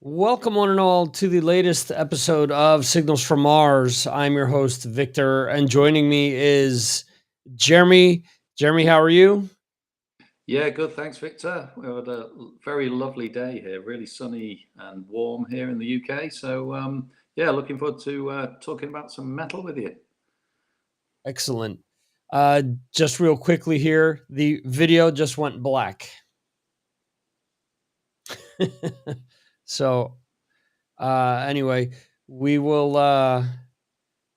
Welcome, one and all, to the latest episode of Signals from Mars. I'm your host, Victor, and joining me is Jeremy. Jeremy, how are you? Yeah, good. Thanks, Victor. We had a very lovely day here, really sunny and warm here in the UK. Yeah, looking forward to talking about some metal with you. Excellent. Uh, just real quickly here, the video just went black. so, anyway, we will. I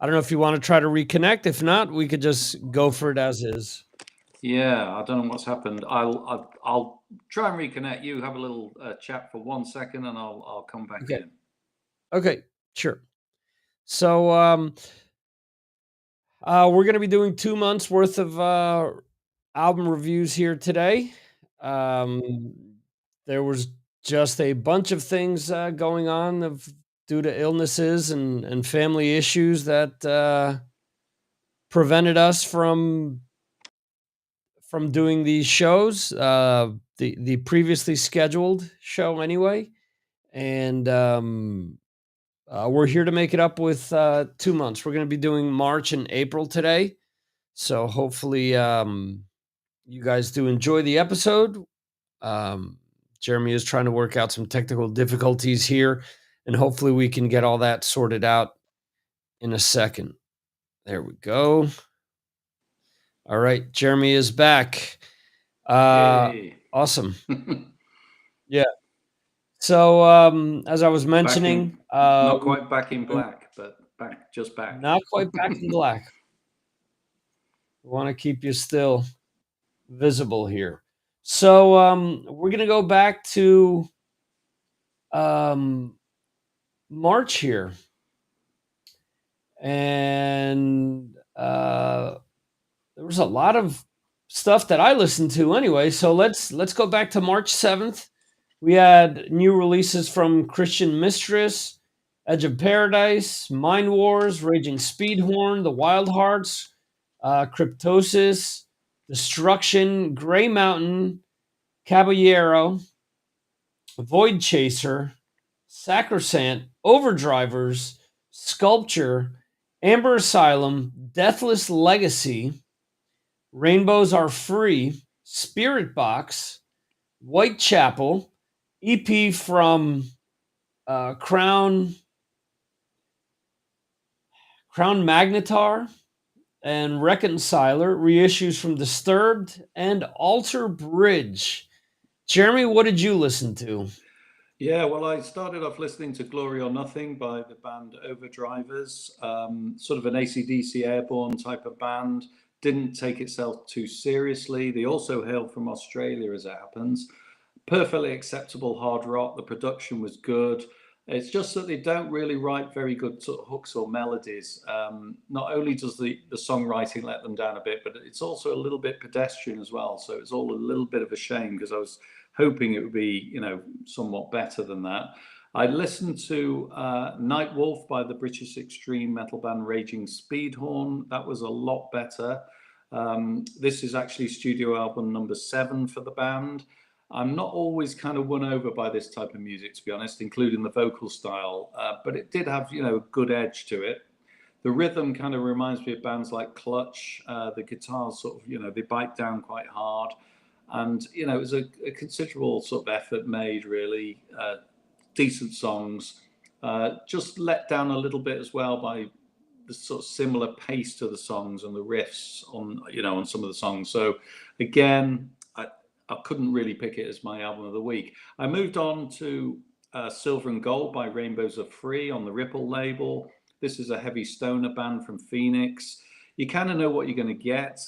don't know if you want to try to reconnect. If not, we could just go for it as is. Yeah, I don't know what's happened. I'll try and reconnect. You have a little chat for 1 second, and I'll come back Okay. in. Okay. Sure. So, we're going to be doing 2 months worth of album reviews here today. Um, there was just a bunch of things going on due to illnesses and family issues that prevented us from doing these shows. The previously scheduled show anyway, and we're here to make it up with 2 months. We're going to be doing March and April today. So hopefully, you guys do enjoy the episode. Um, Jeremy is trying to work out some technical difficulties here, and hopefully we can get all that sorted out in a second. There we go. All right, Jeremy is back. Yay! Awesome. Yeah. So, as I was mentioning, not quite back in black, but just back. Not quite back in black. We want to keep you still visible here. So, we're gonna go back to March here, and there was a lot of stuff that I listened to anyway. So let's go back to March 7th. We had new releases from Christian Mistress, Edge of Paradise, Mind Wars, Raging Speedhorn, The Wild Hearts, Cryptosis, Destruction, Gray Mountain, Caballero, Void Chaser, Sacrosanct, Overdrivers, Sculpture, Amber Asylum, Deathless Legacy, Rainbows Are Free, Spirit Box, Whitechapel, EP from Crown Magnetar, and Reconciler, reissues from Disturbed, and Alter Bridge. Jeremy, what did you listen to? Yeah, well, I started off listening to Glory or Nothing by the band Overdrivers, sort of an AC/DC Airborne type of band. Didn't take itself too seriously. They also hail from Australia, as it happens. Perfectly acceptable hard rock. The production was good. It's just that they don't really write very good sort of hooks or melodies. Not only does the songwriting let them down a bit, but it's also a little bit pedestrian as well. So it's all a little bit of a shame because I was hoping it would be, somewhat better than that. I listened to Night Wolf by the British extreme metal band Raging Speedhorn. That was a lot better. This is actually studio album number 7 for the band. I'm not always kind of won over by this type of music, to be honest, including the vocal style, but it did have, a good edge to it. The rhythm kind of reminds me of bands like Clutch. The guitars sort of, they bite down quite hard. And, it was a considerable sort of effort made, really. Decent songs. Just let down a little bit as well by the sort of similar pace to the songs and the riffs on some of the songs. So again, I couldn't really pick it as my album of the week. I moved on to Silver and Gold by Rainbows Are Free on the Ripple label. This is a heavy stoner band from Phoenix. You kind of know what you're going to get,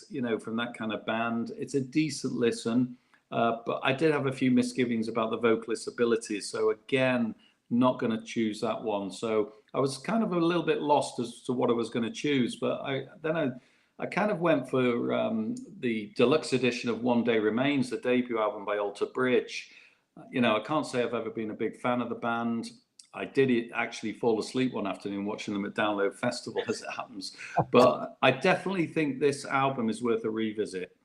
from that kind of band. It's a decent listen, but I did have a few misgivings about the vocalist abilities. So again, not going to choose that one. So I was kind of a little bit lost as to what I was going to choose, but I kind of went for the deluxe edition of One Day Remains, the debut album by Alter Bridge. I can't say I've ever been a big fan of the band. I did actually fall asleep one afternoon watching them at Download Festival, as it happens. But I definitely think this album is worth a revisit.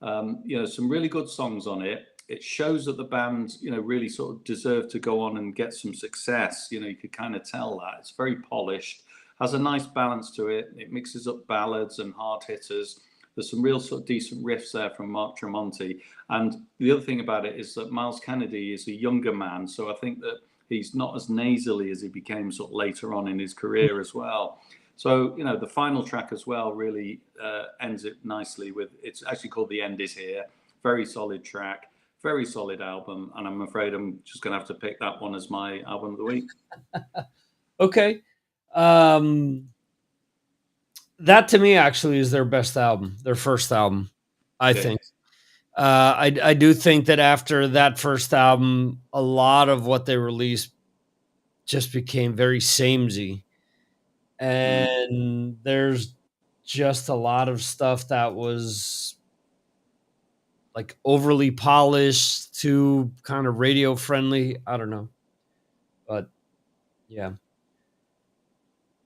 Some really good songs on it. it shows that the band, really sort of deserved to go on and get some success. You could kind of tell that it's very polished, has a nice balance to it. It mixes up ballads and hard hitters. There's some real sort of decent riffs there from Mark Tremonti. And the other thing about it is that Miles Kennedy is a younger man, so I think that he's not as nasally as he became sort of later on in his career as well. So, the final track as well really ends it nicely with, it's actually called The End Is Here. Very solid track, very solid album. And I'm afraid I'm just going to have to pick that one as my album of the week. Okay. That to me actually is their best album, their first album, I Okay. think. I do think that after that first album, a lot of what they released just became very samey. And there's just a lot of stuff that was like overly polished, too kind of radio friendly. I don't know. But yeah.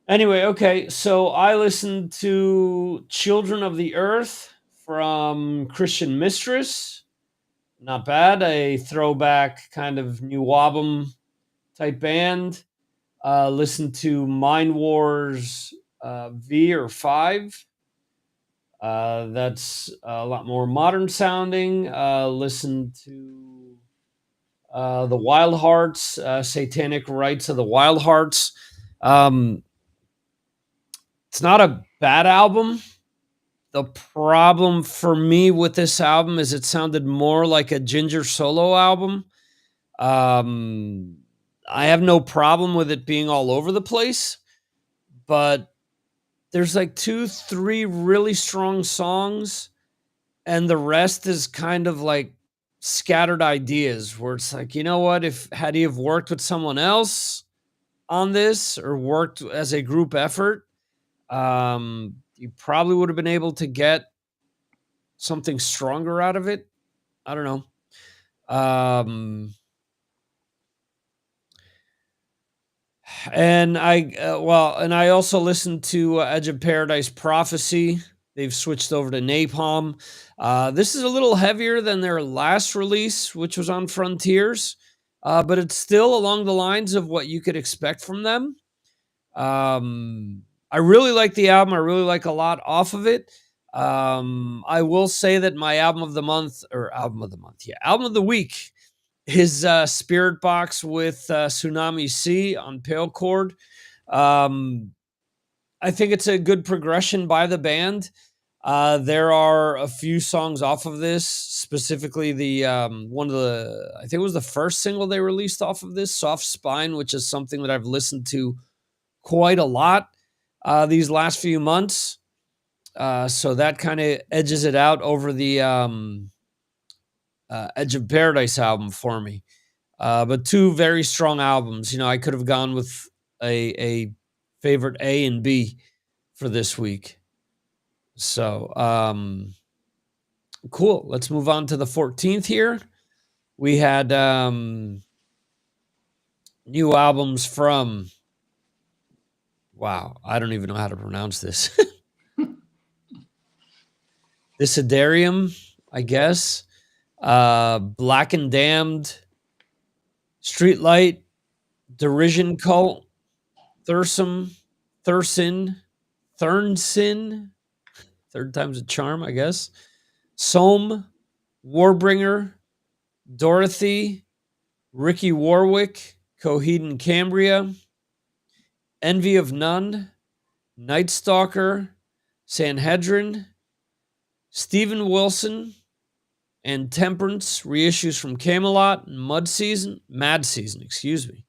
Anyway, okay. So I listened to Children of the Earth from Christian Mistress. Not bad. A throwback kind of new album type band. Listen to Mind Wars V or 5. That's a lot more modern sounding. Listen to the Wild Hearts, Satanic Rites of the Wild Hearts. It's not a bad album. The problem for me with this album is it sounded more like a Ginger solo album. I have no problem with it being all over the place, but there's like 2, 3 really strong songs, and the rest is kind of like scattered ideas where it's like, you know what? If had he have worked with someone else on this or worked as a group effort, you probably would have been able to get something stronger out of it. I don't know. And I also listened to Edge of Paradise Prophecy. They've switched over to Napalm. This is a little heavier than their last release, which was on Frontiers, but it's still along the lines of what you could expect from them. I really like the album. I really like a lot off of it. I will say that my album of the week is Spirit Box with Tsunami Sea on Pale Chord. I think it's a good progression by the band. There are a few songs off of this, specifically the one of the, I think it was the first single they released off of this, Soft Spine, which is something that I've listened to quite a lot these last few months. So that kind of edges it out over the Edge of Paradise album for me. But 2 very strong albums. I could have gone with a favorite A and B for this week. So, cool. Let's move on to the 14th here. We had new albums from, wow, I don't even know how to pronounce this. Desiderium, I guess. Black and Damned, Streetlight, Derision Cult, Thursin, Thurnsin, third time's a charm, I guess. Somme, Warbringer, Dorothy, Ricky Warwick, Coheed and Cambria, Envy of None, Night Stalker, Sanhedrin, Steven Wilson, and Temperance, reissues from Camelot, and Mad Season, excuse me.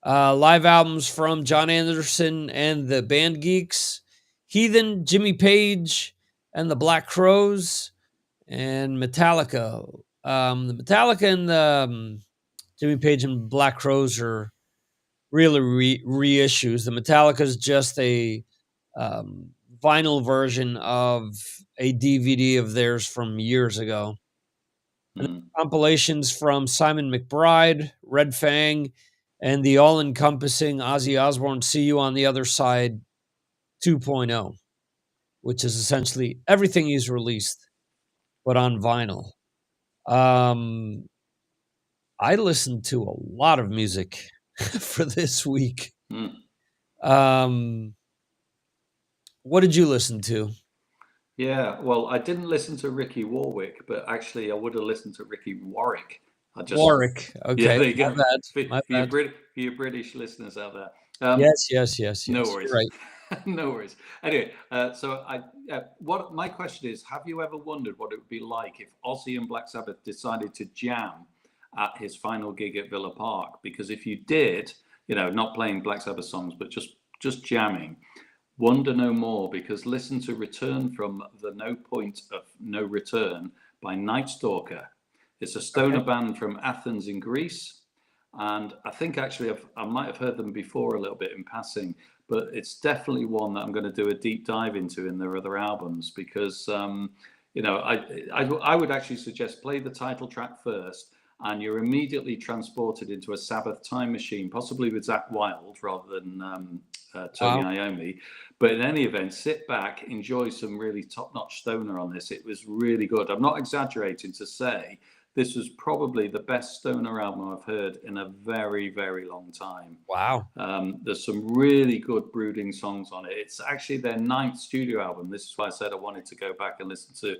Live albums from John Anderson and the Band Geeks, Heathen, Jimmy Page, and the Black Crowes, and Metallica. The Metallica and the Jimmy Page and Black Crowes are really reissues. The Metallica is just a vinyl version of a DVD of theirs from years ago. And compilations from Simon McBride, Red Fang, and the all-encompassing Ozzy Osbourne See You on the Other Side 2.0, which is essentially everything he's released, but on vinyl. Um, I listened to a lot of music for this week. Um, what did you listen to? Yeah, well, I didn't listen to Ricky Warwick, but actually, I would have listened to Ricky Warwick. I just, Warwick. yeah, Okay, there you my go. bad. For, My for your bad. For your British listeners out there, Yes, yes, yes, no yes. You're worries, right. no worries. Anyway, what my question is: have you ever wondered what it would be like if Ozzy and Black Sabbath decided to jam at his final gig at Villa Park? Because if you did, not playing Black Sabbath songs, but just jamming. Wonder no more, because listen to Return from the No Point of No Return by Night Stalker. It's a stoner Okay. band from Athens in Greece. And I think actually I might have heard them before a little bit in passing, but it's definitely one that I'm going to do a deep dive into in their other albums because, I would actually suggest play the title track first and you're immediately transported into a Sabbath time machine, possibly with Zakk Wylde rather than Tony Wow. Iommi. But in any event, sit back, enjoy some really top-notch stoner on this. It was really good. I'm not exaggerating to say this was probably the best stoner album I've heard in a very, very long time. Wow. There's some really good brooding songs on it. It's actually their 9th studio album. This is why I said I wanted to go back and listen to,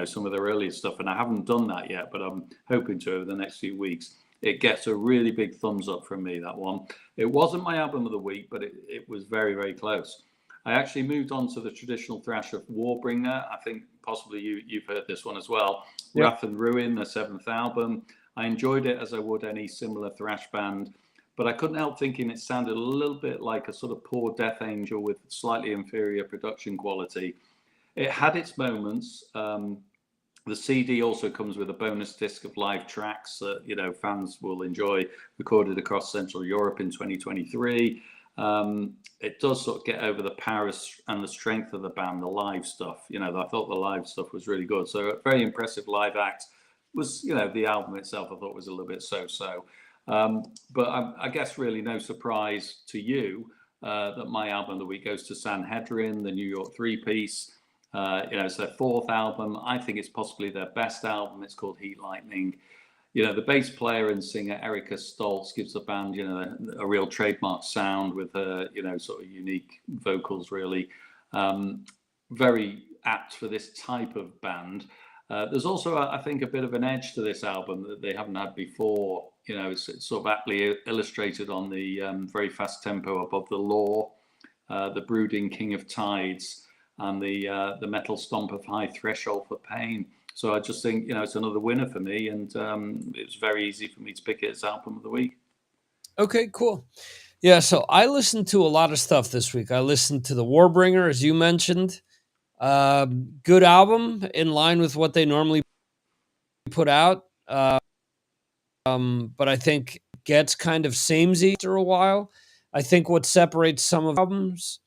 some of their earlier stuff, and I haven't done that yet, but I'm hoping to over the next few weeks. It gets a really big thumbs up from me, that one. It wasn't my album of the week, but it was very, very close. I actually moved on to the traditional thrash of Warbringer. I think possibly you've heard this one as well. Yep. Wrath and Ruin, their 7th album. I enjoyed it as I would any similar thrash band, but I couldn't help thinking it sounded a little bit like a sort of poor Death Angel with slightly inferior production quality. It had its moments. The CD also comes with a bonus disc of live tracks that fans will enjoy, recorded across Central Europe in 2023. It does sort of get over the power and the strength of the band, the live stuff. I thought the live stuff was really good. So a very impressive live act. Was the album itself I thought was a little bit so-so. But I guess really no surprise to you that my album of the week goes to Sanhedrin, the New York three-piece. It's their 4th album. I think it's possibly their best album. It's called Heat Lightning. The bass player and singer Erica Stoltz gives the band, a real trademark sound with her, sort of unique vocals, really. Very apt for this type of band. There's also, I think, a bit of an edge to this album that they haven't had before. It's sort of aptly illustrated on the very fast tempo above the law, the brooding king of tides, and the metal stomp of high threshold for pain. So I just think, it's another winner for me, and it was very easy for me to pick it as album of the week. Okay, cool. Yeah, so I listened to a lot of stuff this week. I listened to the Warbringer, as you mentioned. Good album, in line with what they normally put out. But I think gets kind of samey after a while. I think what separates some of the albums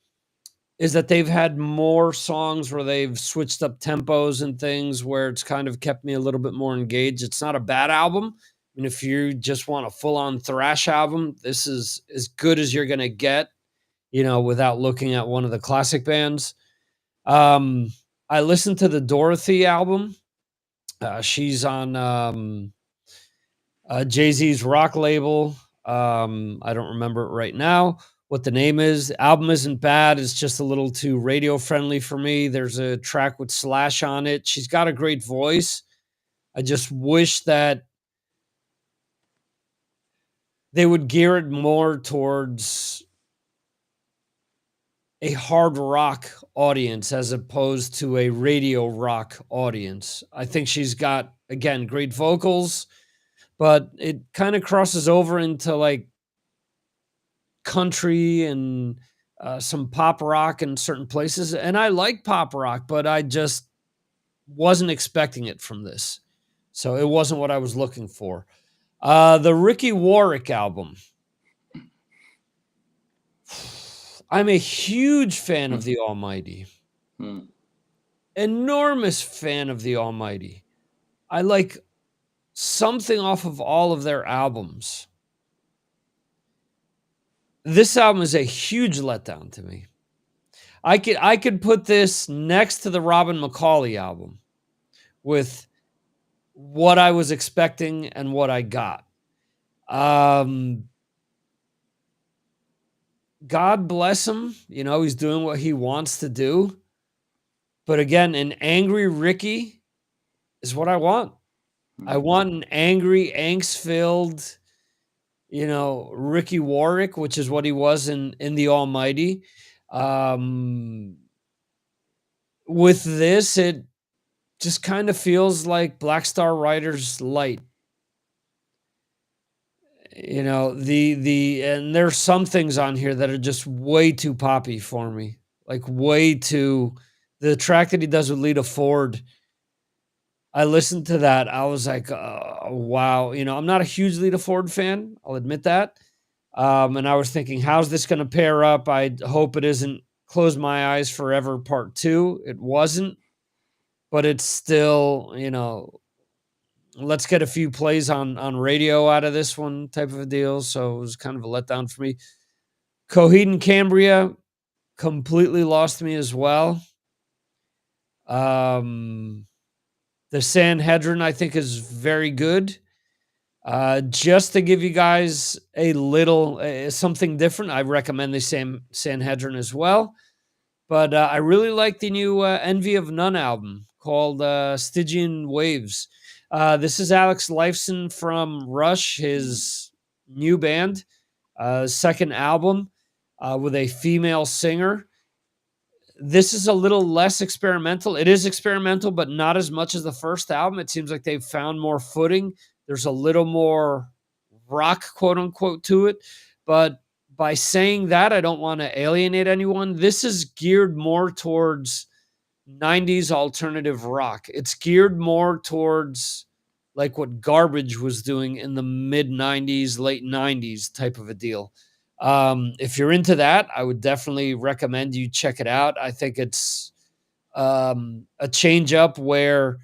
is that they've had more songs where they've switched up tempos and things where it's kind of kept me a little bit more engaged. It's not a bad album. I mean, if you just want a full-on thrash album, this is as good as you're going to get, without looking at one of the classic bands. I listened to the Dorothy album. She's on Jay-Z's rock label. I don't remember it right now what the name is. The album isn't bad. It's just a little too radio friendly for me. There's a track with Slash on it. She's got a great voice. I just wish that they would gear it more towards a hard rock audience as opposed to a radio rock audience. I think she's got, again, great vocals, but it kind of crosses over into like country and some pop rock in certain places. And I like pop rock, but I just wasn't expecting it from this. So it wasn't what I was looking for. The Ricky Warwick album. I'm a huge fan of the Almighty. Enormous fan of the Almighty. I like something off of all of their albums. This album is a huge letdown to me. I could put this next to the Robin McAuley album with what I was expecting and what I got. God bless him. You know, he's doing what he wants to do. But again, an angry Ricky is what I want. I want an angry, angst-filled, Ricky Warwick, which is what he was in The Almighty. With this, it just kind of feels like Black Star Riders light. And there's some things on here that are just way too poppy for me. Like way too. The track that he does with Lita Ford, I listened to that. I was like, wow. I'm not a huge Lita Ford fan. I'll admit that. And I was thinking, how's this going to pair up? I hope it isn't Close My Eyes Forever Part 2. It wasn't, but it's still, let's get a few plays on radio out of this one type of a deal. So it was kind of a letdown for me. Coheed and Cambria completely lost me as well. The Sanhedrin, I think, is very good. Just to give you guys a little something different, I recommend the Sanhedrin as well. But I really like the new Envy of None album called Stygian Waves. This is Alex Lifeson from Rush, his new band, second album with a female singer. This is a little less experimental. It is experimental, but not as much as the first album. It seems like they've found more footing. There's a little more rock, quote unquote, to it. But by saying that, I don't want to alienate anyone. This is geared more towards 90s alternative rock. It's geared more towards like what Garbage was doing in the mid 90s, late 90s type of a deal. If you're into that, I would definitely recommend you check it out. I think it's a change up where,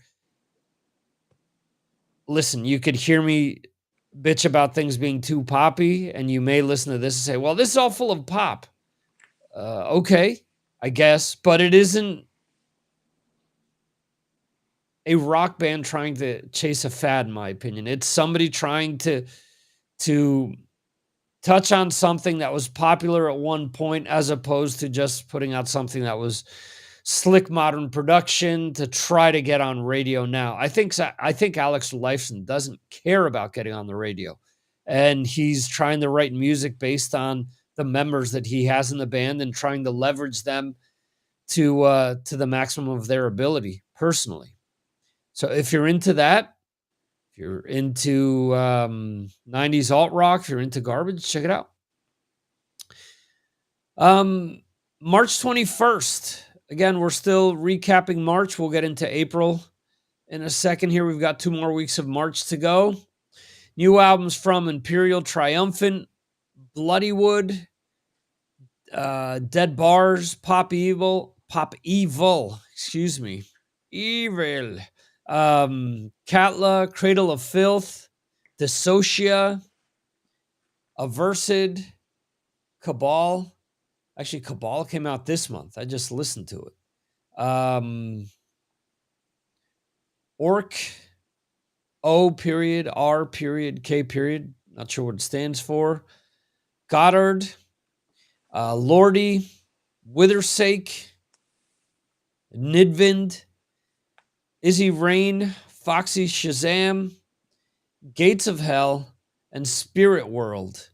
listen, you could hear me bitch about things being too poppy, and you may listen to this and say, well, this is all full of pop. Okay, I guess, but it isn't a rock band trying to chase a fad, in my opinion. It's somebody trying to touch on something that was popular at one point, as opposed to just putting out something that was slick modern production to try to get on radio now. I think Alex Lifeson doesn't care about getting on the radio, and he's trying to write music based on the members that he has in the band and trying to leverage them to the maximum of their ability personally. So if you're into that, if you're into 90s alt rock, if you're into Garbage, check it out. March 21st. Again, we're still recapping March. We'll get into April in a second here. We've got 2 more weeks of March to go. New albums from Imperial Triumphant, Bloodywood, Dead Bars, Pop Evil, excuse me, Evil, Katla, Cradle of Filth, Dissocia, Aversid, Cabal. Actually, Cabal came out this month. I just listened to it. Orc, O period, R period, K period. Not sure what it stands for. Goddard, Lordy, Withersake, Nidvind, Izzy Rain, Foxy Shazam, Gates of Hell, and Spirit World.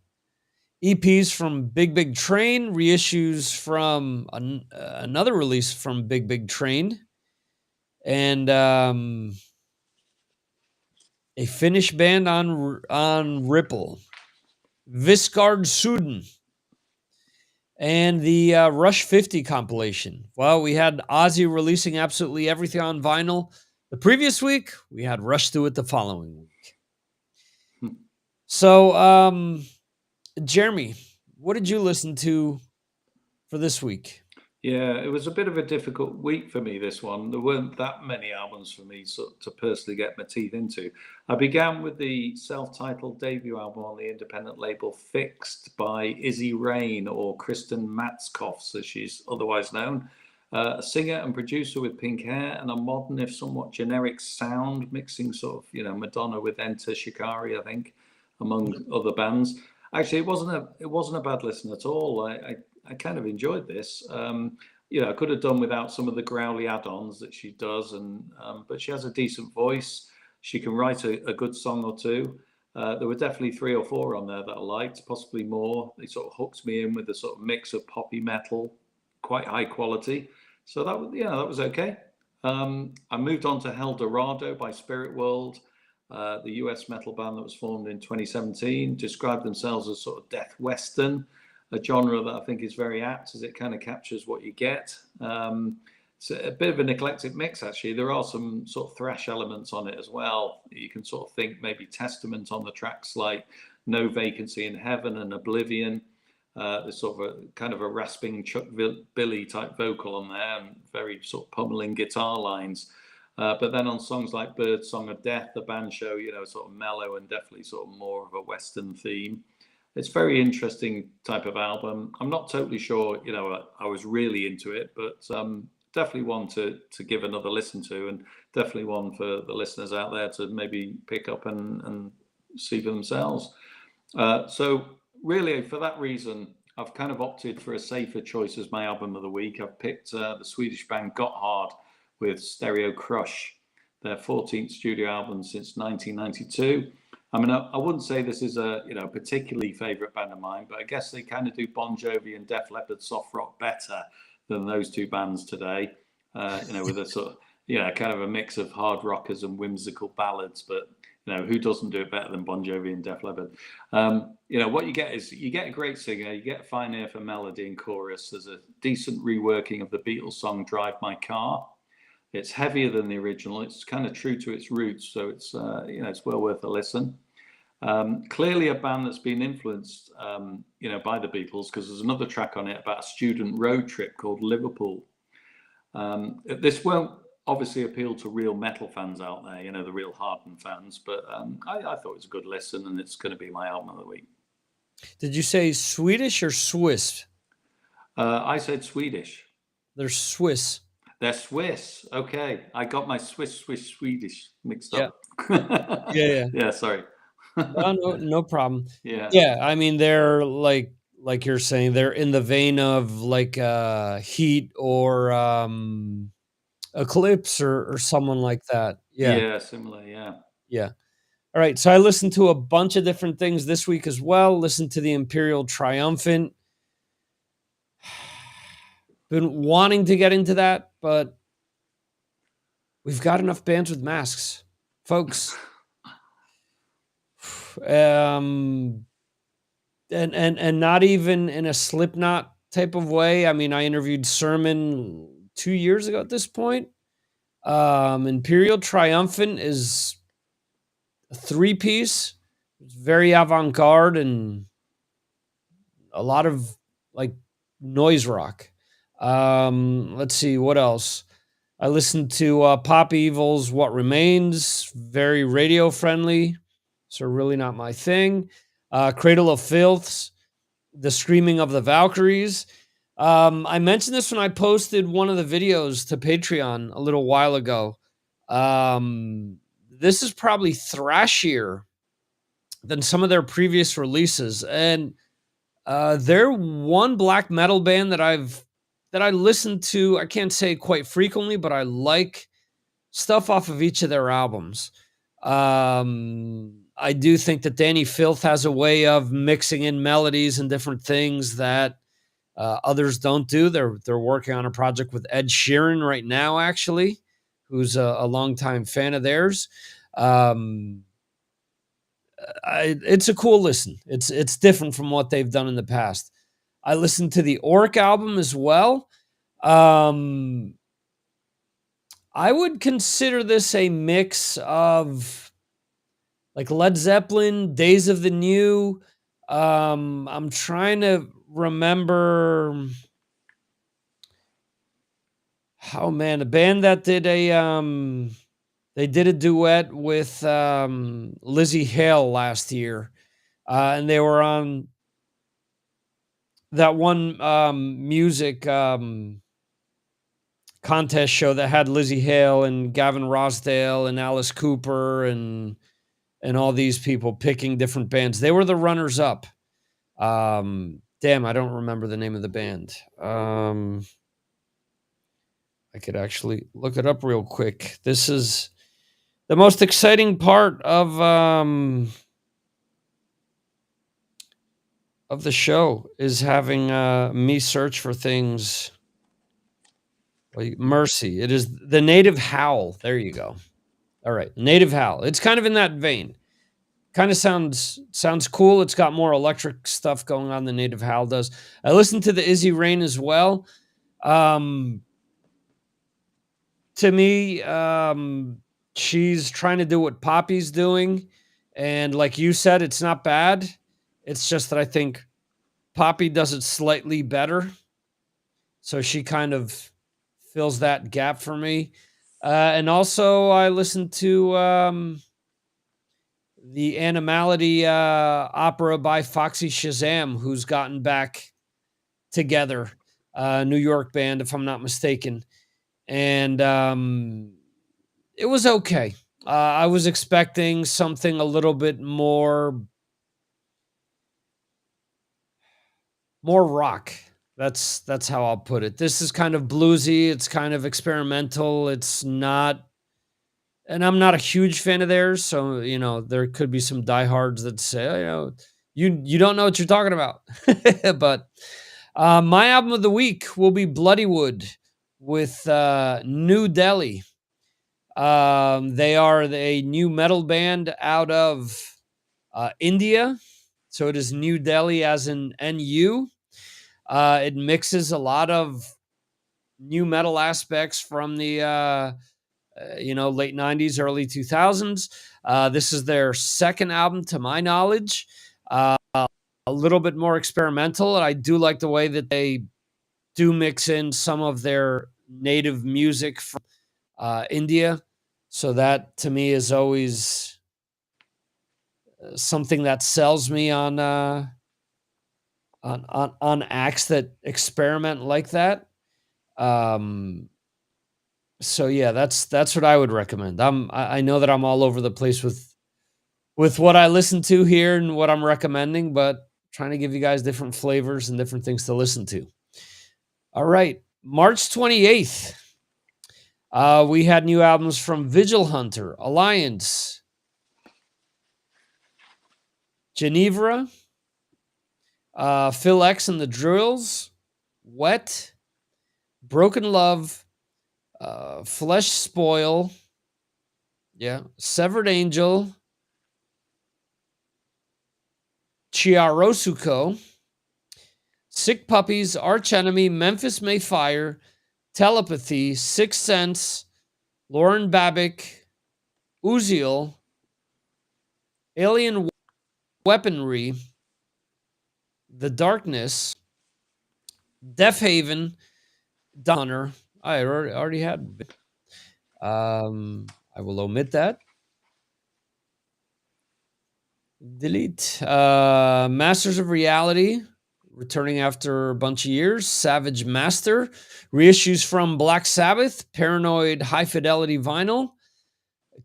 EPs from Big Big Train, reissues from another release from Big Big Train, and a Finnish band on Ripple, Visgard Suden, and the Rush 50 compilation. Well, we had Ozzy releasing absolutely everything on vinyl the previous week. We had Rush do it the following week. So, Jeremy, what did you listen to for this week? Yeah, it was a bit of a difficult week for me, this one. There weren't that many albums for me to personally get my teeth into. I began with the self-titled debut album on the independent label Fixed by Izzy Rain, or Kristen Matskoff, as she's otherwise known. A singer and producer with pink hair and a modern, if somewhat generic sound, mixing sort of, Madonna with Enter Shikari, I think, among other bands. Actually, it wasn't a bad listen at all. I kind of enjoyed this. I could have done without some of the growly add-ons that she does, but she has a decent voice. She can write a good song or two. There were definitely 3 or 4 on there that I liked, possibly more. They sort of hooked me in with a sort of mix of poppy metal, quite high quality. So that was okay. I moved on to Hell Dorado by Spirit World, the US metal band that was formed in 2017, described themselves as sort of death western, a genre that I think is very apt as it kind of captures what you get. It's a bit of an eclectic mix, actually. There are some sort of thrash elements on it as well. You can sort of think maybe Testament on the tracks like No Vacancy in Heaven and Oblivion. There's sort of a kind of a rasping Chuck Billy type vocal on there and very sort of pummeling guitar lines. But then on songs like Bird Song of Death, the band show, sort of mellow and definitely sort of more of a Western theme. It's very interesting type of album. I'm not totally sure, I was really into it, but definitely one to give another listen to, and definitely one for the listeners out there to maybe pick up and see for themselves. So really, for that reason, I've kind of opted for a safer choice as my album of the week. I've picked the Swedish band Got Hard with Stereo Crush, their 14th studio album since 1992. I mean, I wouldn't say this is a particularly favourite band of mine, but I guess they kind of do Bon Jovi and Def Leppard soft rock better than those two bands today. With a sort of kind of a mix of hard rockers and whimsical ballads, but who doesn't do it better than Bon Jovi and Def Leppard? What you get is you get a great singer, you get a fine ear for melody and chorus. There's a decent reworking of the Beatles song "Drive My Car." It's heavier than the original. It's kind of true to its roots, so it's it's well worth a listen. Clearly a band that's been influenced, by the Beatles, because there's another track on it about a student road trip called Liverpool. This won't obviously appeal to real metal fans out there, the real hardened fans, but I thought it was a good listen, and it's going to be my album of the week. Did you say Swedish or Swiss? I said Swedish. They're Swiss. They're Swiss. Okay. I got my Swedish mixed up. Yeah. Yeah, sorry. No problem. Yeah. Yeah, I mean, they're like you're saying, they're in the vein of like Heat or Eclipse or someone like that. Yeah, similar, yeah. Yeah. All right, so I listened to a bunch of different things this week as well. Listened to the Imperial Triumphant. Been wanting to get into that, but we've got enough bands with masks, folks. And not even in a Slipknot type of way. I mean, I interviewed Sermon 2 years ago at this point. Imperial Triumphant is a 3-piece. It's very avant-garde and a lot of like noise rock. Let's see what else. I listened to Pop Evil's What Remains, very radio friendly, so really not my thing. Cradle of Filth's The Screaming of the Valkyries. I mentioned this when I posted one of the videos to Patreon a little while ago. This is probably thrashier than some of their previous releases, and they're one black metal band that I listen to. I can't say quite frequently, but I like stuff off of each of their albums. I do think that Danny Filth has a way of mixing in melodies and different things that others don't do. They're working on a project with Ed Sheeran right now, actually, who's a longtime fan of theirs. It's a cool listen. It's different from what they've done in the past. I listened to the Orc album as well. I would consider this a mix of like Led Zeppelin, Days of the New. I'm trying to remember. Oh man, a band that did they did a duet with Lizzie Hale last year, and they were on that one music. contest show that had Lizzie Hale and Gavin Rossdale and Alice Cooper and all these people picking different bands. They were the runners up. Damn, I don't remember the name of the band. I could actually look it up real quick. This is the most exciting part of the show, is having me search for things. Mercy. It is the Native Howl. There you go. All right, Native Howl. It's kind of in that vein. Kind of sounds cool. It's got more electric stuff going on than Native Howl does. I listened to the Izzy Rain as well. To me, she's trying to do what Poppy's doing, and like you said, it's not bad. It's just that I think Poppy does it slightly better, so she kind of fills that gap for me. And also, I listened to the Animality opera by Foxy Shazam, who's gotten back together, New York band, if I'm not mistaken. And it was okay. I was expecting something a little bit more rock. That's how I'll put it. This is kind of bluesy. It's kind of experimental. It's not, and I'm not a huge fan of theirs. So, there could be some diehards that say, you don't know what you're talking about. But my album of the week will be Bloodywood with New Delhi. They are a new metal band out of India. So it is New Delhi as in NU. It mixes a lot of new metal aspects from the late 90s, early 2000s. This is their second album, to my knowledge. A little bit more experimental, and I do like the way that they do mix in some of their native music from India. So that, to me, is always something that sells me on acts that experiment like that. So yeah, that's what I would recommend. I know that I'm all over the place with what I listen to here and what I'm recommending, but trying to give you guys different flavors and different things to listen to. All right, March 28th, we had new albums from Vigil Hunter, Alliance, Genevra, Phil X and the Drills, Wet, Broken Love, Flesh Spoil, Severed Angel, Chiarosuko, Sick Puppies, Arch Enemy, Memphis May Fire, Telepathy, Sixth Sense, Lauren Babick, Uziel, Alien Weaponry, The Darkness, Deaf Haven, Donner. I already had. I will omit that. Delete. Masters of Reality, returning after a bunch of years. Savage Master, reissues from Black Sabbath, Paranoid High Fidelity Vinyl,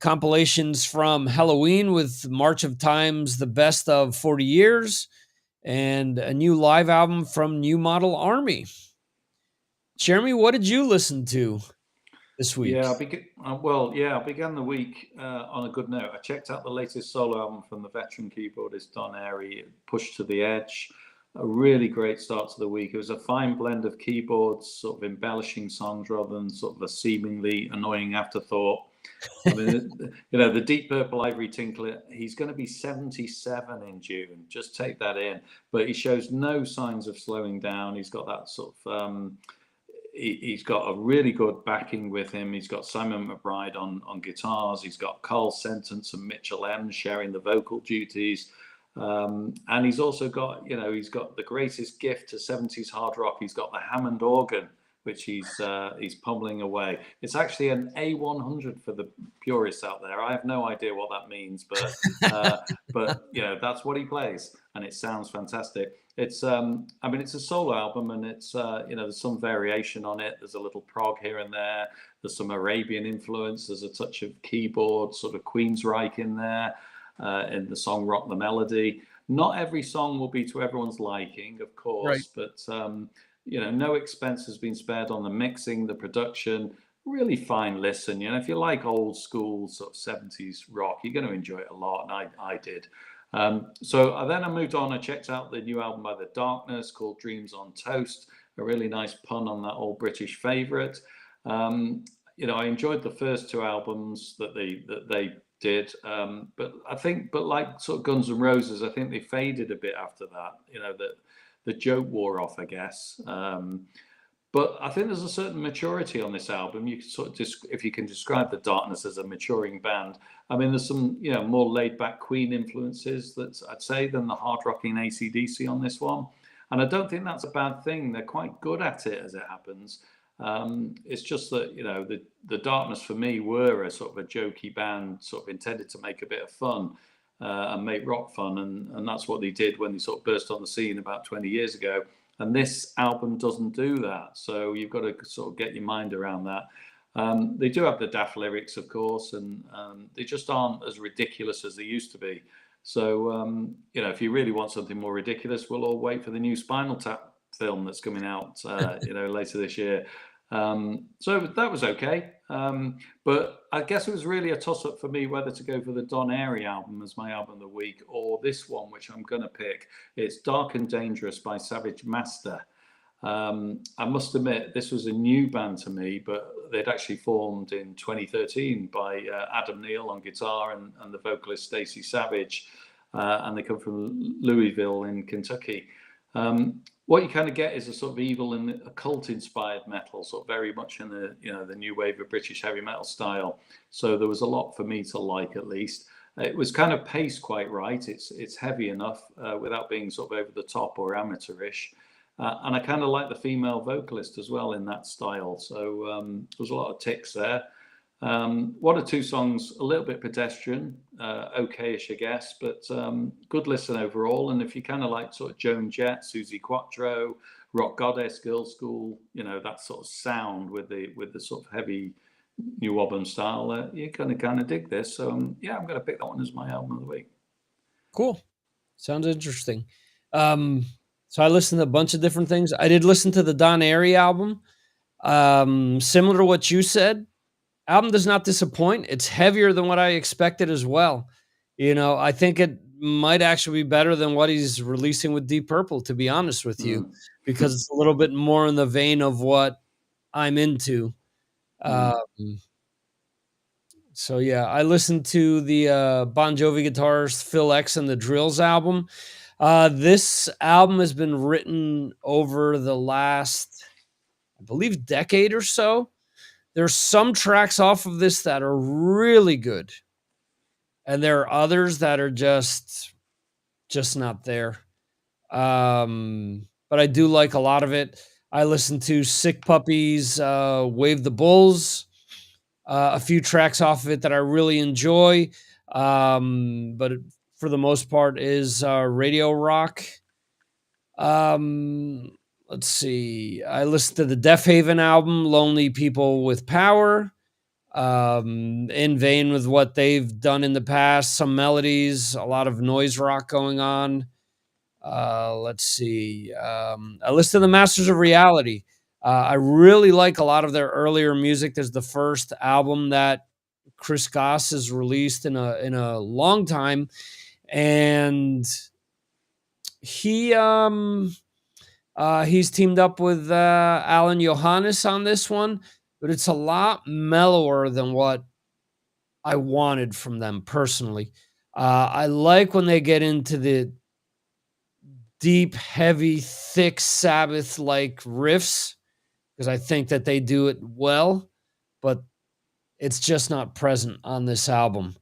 compilations from Halloween with March of Time's The Best of 40 Years, and a new live album from New Model Army. Jeremy, what did you listen to this week? Yeah, I began the week on a good note. I checked out the latest solo album from the veteran keyboardist Don Airy, Pushed to the Edge. A really great start to the week. It was a fine blend of keyboards, sort of embellishing songs rather than sort of a seemingly annoying afterthought. I mean, the Deep Purple Ivory Tinkler, he's going to be 77 in June. Just take that in. But he shows no signs of slowing down. He's got that sort of... he's got a really good backing with him. He's got Simon McBride on guitars. He's got Carl Sentence and Mitchell M sharing the vocal duties. And he's also got, he's got the greatest gift to 70s hard rock. He's got the Hammond organ, which he's pummeling away. It's actually an A100 for the purists out there. I have no idea what that means, but that's what he plays, and it sounds fantastic. It's I mean, it's a solo album, and it's you know, there's some variation on it. There's a little prog here and there. There's some Arabian influence. There's a touch of keyboard, sort of Queensryche in there, in the song "Rock the Melody." Not every song will be to everyone's liking, of Right. course, but you know, no expense has been spared on the mixing, the production. Really fine listen. You know, if you like old school sort of 70s rock, you're going to enjoy it a lot, and I did. So then I moved on. I checked out the new album by The Darkness called Dreams on Toast, a really nice pun on that old British favourite. Um, you know, I enjoyed the first two albums that they did, but like sort of Guns N' Roses, I think they faded a bit after that. You know, the joke wore off, I guess. But I think there's a certain maturity on this album. You can sort of if you can describe The Darkness as a maturing band. I mean, there's some, you know, more laid back Queen influences, that's I'd say, than the hard rocking AC/DC on this one. And I don't think that's a bad thing. They're quite good at it, as it happens. It's just that, you know, the Darkness for me were a sort of a jokey band, sort of intended to make a bit of fun, and make rock fun, and that's what they did when they sort of burst on the scene about 20 years ago. And this album doesn't do that, so you've got to sort of get your mind around that. They do have the daft lyrics, of course, and they just aren't as ridiculous as they used to be. So, you know, if you really want something more ridiculous, we'll all wait for the new Spinal Tap film that's coming out, you know, later this year. So that was okay. But I guess it was really a toss-up for me whether to go for the Don Airey album as my album of the week, or this one, which I'm going to pick. It's Dark and Dangerous by Savage Master. I must admit, this was a new band to me, but they'd actually formed in 2013 by Adam Neal on guitar and the vocalist Stacey Savage, and they come from Louisville in Kentucky. What you kind of get is a sort of evil and occult-inspired metal, sort of very much in the, you know, the new wave of British heavy metal style. So there was a lot for me to like, at least. It was kind of paced quite right. It's heavy enough without being sort of over the top or amateurish. And I kind of like the female vocalist as well in that style. So there was a lot of ticks there. One or two songs, a little bit pedestrian, okayish, I guess, but good listen overall. And if you kind of like sort of Joan Jett, Suzi Quatro, Rock Goddess, Girl School, you know, that sort of sound with the sort of heavy new album style, you're gonna kind of dig this. So yeah, I'm gonna pick that one as my album of the week. Cool. Sounds interesting. So I listened to a bunch of different things. I did listen to the Don Airey album. Similar to what you said, album does not disappoint. It's heavier than what I expected as well. You know, I think it might actually be better than what he's releasing with Deep Purple, to be honest with you, Mm. because it's a little bit more in the vein of what I'm into. Mm. So yeah, I listened to the Bon Jovi guitarist Phil X and the Drills album. This album has been written over the last, I believe, decade or so. There's some tracks off of this that are really good, and there are others that are just not there. But I do like a lot of it. I listened to Sick Puppies, Wave the Bulls, a few tracks off of it that I really enjoy. But for the most part is radio rock. Let's see. I listened to the Deaf Haven album, Lonely People with Power. In vein with what they've done in the past, some melodies, a lot of noise rock going on. Let's see. I listened to the Masters of Reality. I really like a lot of their earlier music. There's the first album that Chris Goss has released in a long time, and he's teamed up with Alan Johannes on this one, but it's a lot mellower than what I wanted from them personally. I like when they get into the deep, heavy, thick Sabbath like riffs, because I think that they do it well, but it's just not present on this album.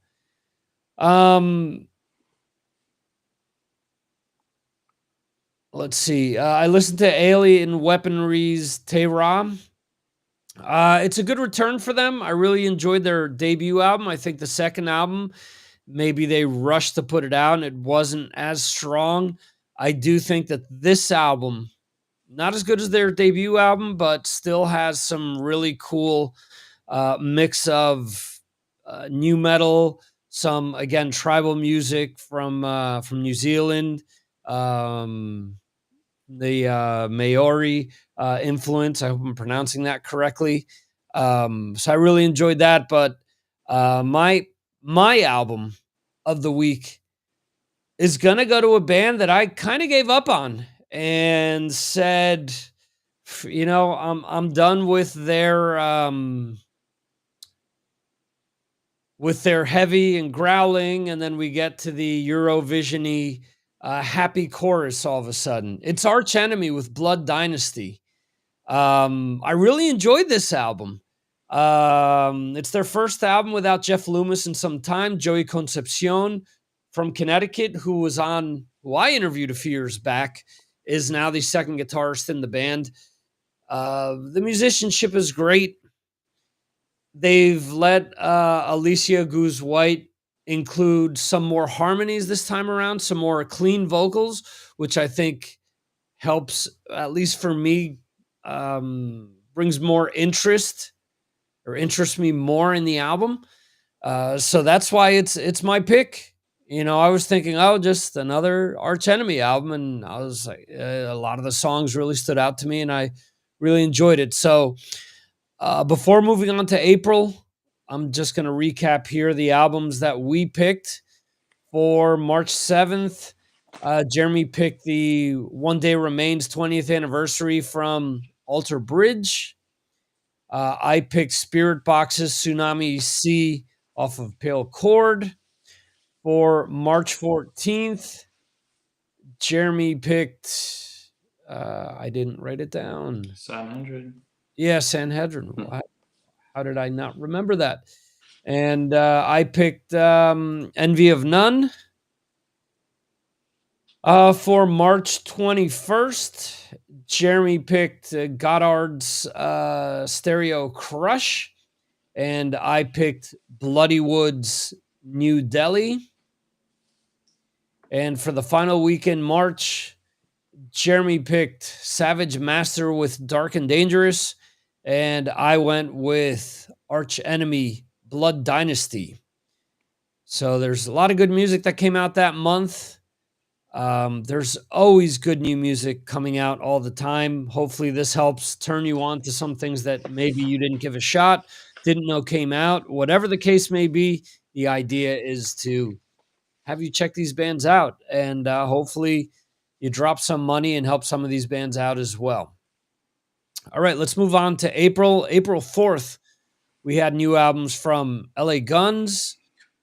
Let's see. I listened to Alien Weaponry's Tehran. It's a good return for them. I really enjoyed their debut album. I think the second album, maybe they rushed to put it out and it wasn't as strong. I do think that this album, not as good as their debut album, but still has some really cool mix of new metal, some again tribal music from New Zealand, the Maori influence. I hope I'm pronouncing that correctly. So I really enjoyed that. But my album of the week is gonna go to a band that I kind of gave up on and said, I'm done with their heavy and growling, and then we get to the Eurovision-y happy chorus all of a sudden. It's Arch Enemy with Blood Dynasty. I really enjoyed this album. It's their first album without Jeff Loomis in some time. Joey Concepcion from Connecticut, who I interviewed a few years back, is now the second guitarist in the band. The musicianship is great. They've let Alicia Goose White include some more harmonies this time around, some more clean vocals, which I think helps, at least for me, brings more interest or interests me more in the album. So that's why it's my pick. I was thinking, oh, just another Arch Enemy album, and I was like, a lot of the songs really stood out to me, and I really enjoyed it. So before moving on to April, I'm just going to recap here the albums that we picked for March 7th. Jeremy picked the One Day Remains 20th anniversary from Alter Bridge. I picked Spirit Box's Tsunami Sea off of Pale Chord. For March 14th, Jeremy picked, I didn't write it down. Sanhedrin. Yeah, Sanhedrin. How did I not remember that? And I picked Envy of None. For March 21st, Jeremy picked Goddard's Stereo Crush, and I picked Bloody Wood's New Delhi. And for the final week in March, Jeremy picked Savage Master with Dark and Dangerous, and I went with Arch Enemy Blood Dynasty. So there's a lot of good music that came out that month. There's always good new music coming out all the time. Hopefully this helps turn you on to some things that maybe you didn't give a shot, didn't know came out. Whatever the case may be, the idea is to have you check these bands out, and hopefully you drop some money and help some of these bands out as well. All right, let's move on to April. April 4th, we had new albums from LA Guns,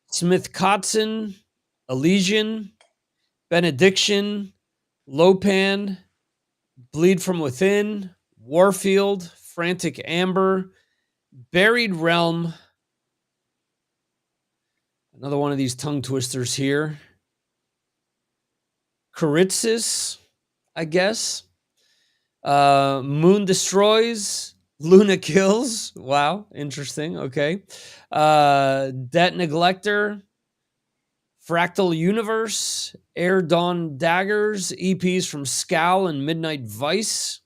Smith Kotzen, Elysian, Benediction, Lopan, Bleed From Within, Warfield, Frantic Amber, Buried Realm, another one of these tongue twisters here, Charitzis, I guess, Moon Destroys, Luna Kills, wow, interesting, okay, Debt Neglector, Fractal Universe, Air Dawn Daggers, EPs from Scowl and Midnight Vice,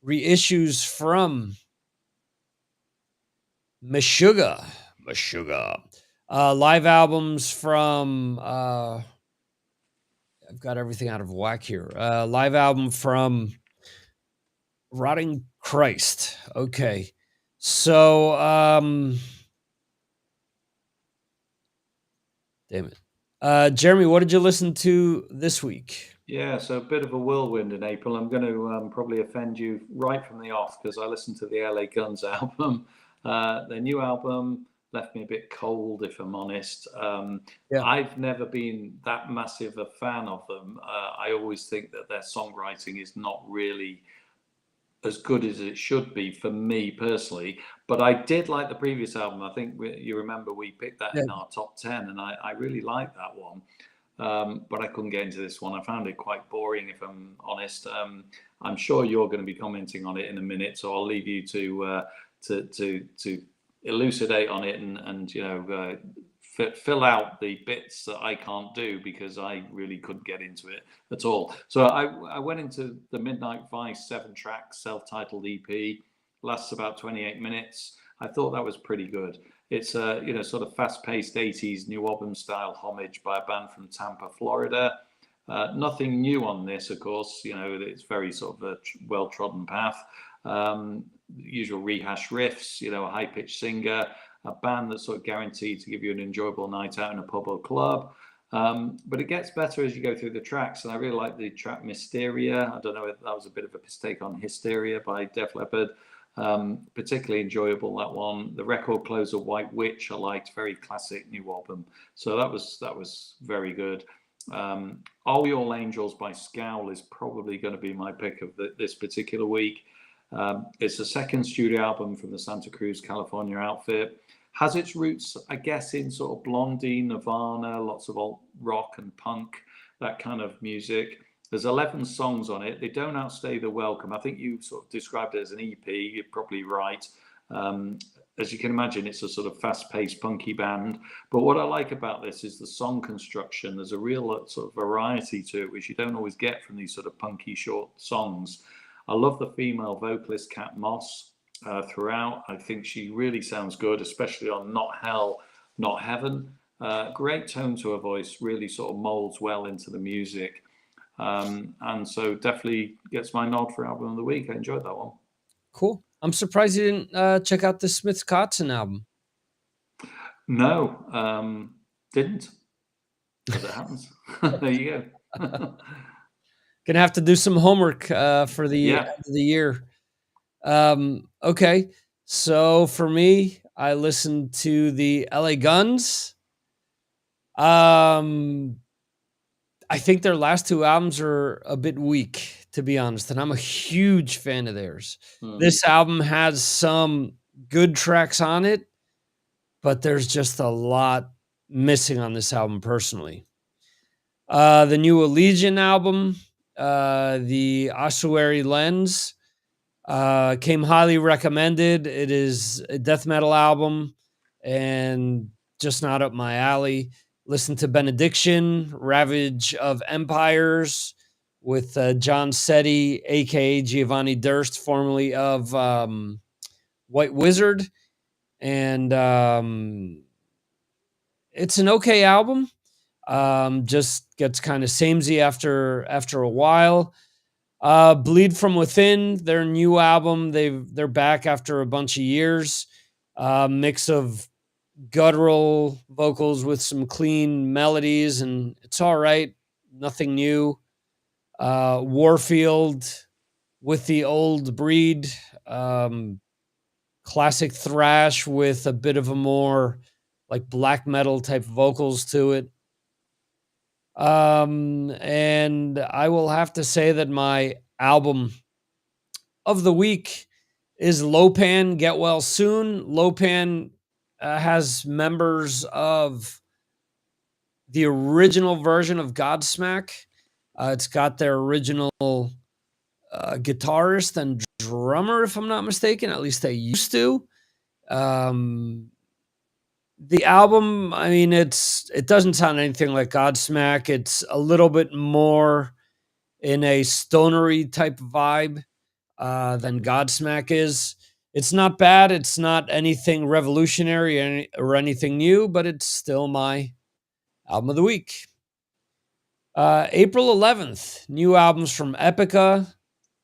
reissues from Meshuggah, live albums from, I've got everything out of whack here, live album from Rotting Christ, okay, so, damn it. Jeremy, what did you listen to this week? Yeah, so a bit of a whirlwind in April. I'm going to probably offend you right from the off because I listened to the LA Guns album. Their new album left me a bit cold, if I'm honest. Yeah. I've never been that massive a fan of them. I always think that their songwriting is not really as good as it should be for me personally, but I did like the previous album. I think you remember we picked that in our top 10, and I really liked that one. But I couldn't get into this one. I found it quite boring, if I'm honest. I'm sure you're going to be commenting on it in a minute, so I'll leave you to elucidate on it and fill out the bits that I can't do because I really couldn't get into it at all. So I went into the Midnight Vice 7-track self-titled EP. Lasts about 28 minutes. I thought that was pretty good. It's a sort of fast-paced 80s new album style homage by a band from Tampa, Florida. Nothing new on this, of course. It's very sort of a well-trodden path. Usual rehash riffs. A high-pitched singer. A band that's sort of guaranteed to give you an enjoyable night out in a pub or club. But it gets better as you go through the tracks, and I really like the track Mysteria. I don't know if that was a bit of a mistake on Hysteria by Def Leppard. Particularly enjoyable, that one. The record closer White Witch I liked, very classic new album. So that was very good. Are We All Angels by Scowl is probably going to be my pick of this particular week. It's the second studio album from the Santa Cruz, California outfit. Has its roots, I guess, in sort of Blondie, Nirvana, lots of alt rock and punk, that kind of music. There's 11 songs on it. They don't outstay the welcome. I think you sort of described it as an EP. You're probably right. As you can imagine, it's a sort of fast-paced, punky band. But what I like about this is the song construction. There's a real sort of variety to it, which you don't always get from these sort of punky, short songs. I love the female vocalist, Kat Moss, throughout. I think she really sounds good, especially on Not Hell, Not Heaven. Great tone to her voice, really sort of molds well into the music. And so definitely gets my nod for album of the week. I enjoyed that one. Cool. I'm surprised you didn't check out the Smith Kotzen album. No, didn't. As it happens. There you go. Gonna have to do some homework for the end of the year. Okay, so for me, I listened to the LA Guns. I think their last two albums are a bit weak, to be honest, and I'm a huge fan of theirs. This album has some good tracks on it, but there's just a lot missing on this album personally. The new Allegiant album, the Ossuary Lens, came highly recommended. It is a death metal album and just not up my alley. Listen to Benediction, Ravage of Empires with John Setti, a.k.a. Giovanni Durst, formerly of White Wizard. And it's an okay album. Just gets kind of samey after a while. Bleed From Within, their new album. They're back after a bunch of years. Mix of guttural vocals with some clean melodies, and it's all right. Nothing new. Warfield with the Old Breed. Classic thrash with a bit of a more like black metal type vocals to it. And I will have to say that my album of the week is Lopan, Get Well Soon. Lopan has members of the original version of Godsmack. It's got their original guitarist and drummer, if I'm not mistaken. At least they used to. The album, I mean, it doesn't sound anything like Godsmack. It's a little bit more in a stonery type vibe than Godsmack is. It's not bad. It's not anything revolutionary or anything new, but it's still my album of the week. April 11th, new albums from Epica,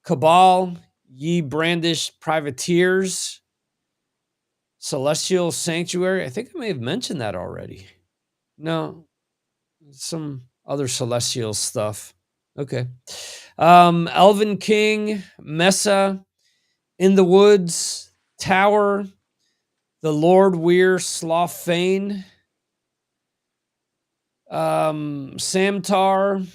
Cabal, Ye Brandish Privateers, Celestial Sanctuary. I think I may have mentioned that already. No, some other Celestial stuff. Okay. Elvin King, Mesa, In the Woods, Tower, The Lord Weir, Sloth Fane, Samtar,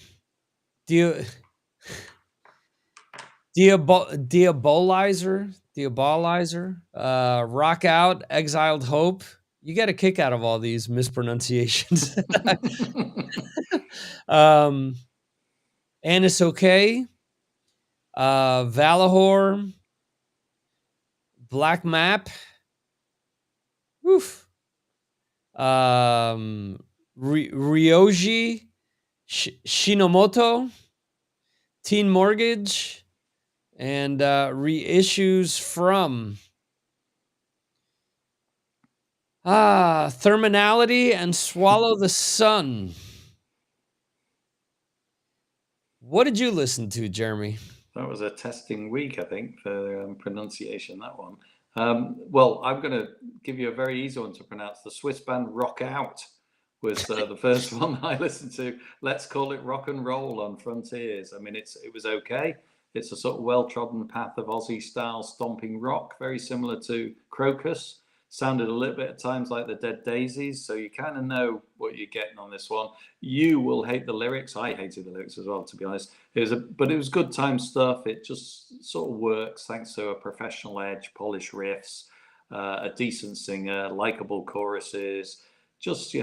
Diabolizer, Rock Out, Exiled Hope. You get a kick out of all these mispronunciations. Annis Okay, Valahor, Black Map, Oof. Ryoji Shinomoto, Teen Mortgage, and reissues from Therminality and Swallow the Sun. What did you listen to, Jeremy? That was a testing week, I think, for pronunciation, that one. Well, I'm going to give you a very easy one to pronounce. The Swiss band Rock Out was the first one I listened to. Let's call it rock and roll on Frontiers. I mean, it was okay. It's a sort of well-trodden path of Aussie-style stomping rock, very similar to Crocus. Sounded a little bit at times like the Dead Daisies, so you kind of know what you're getting on this one. You will hate the lyrics. I hated the lyrics as well, to be honest. But it was good time stuff. It just sort of works thanks to a professional edge, polished riffs, a decent singer, likable choruses. Just,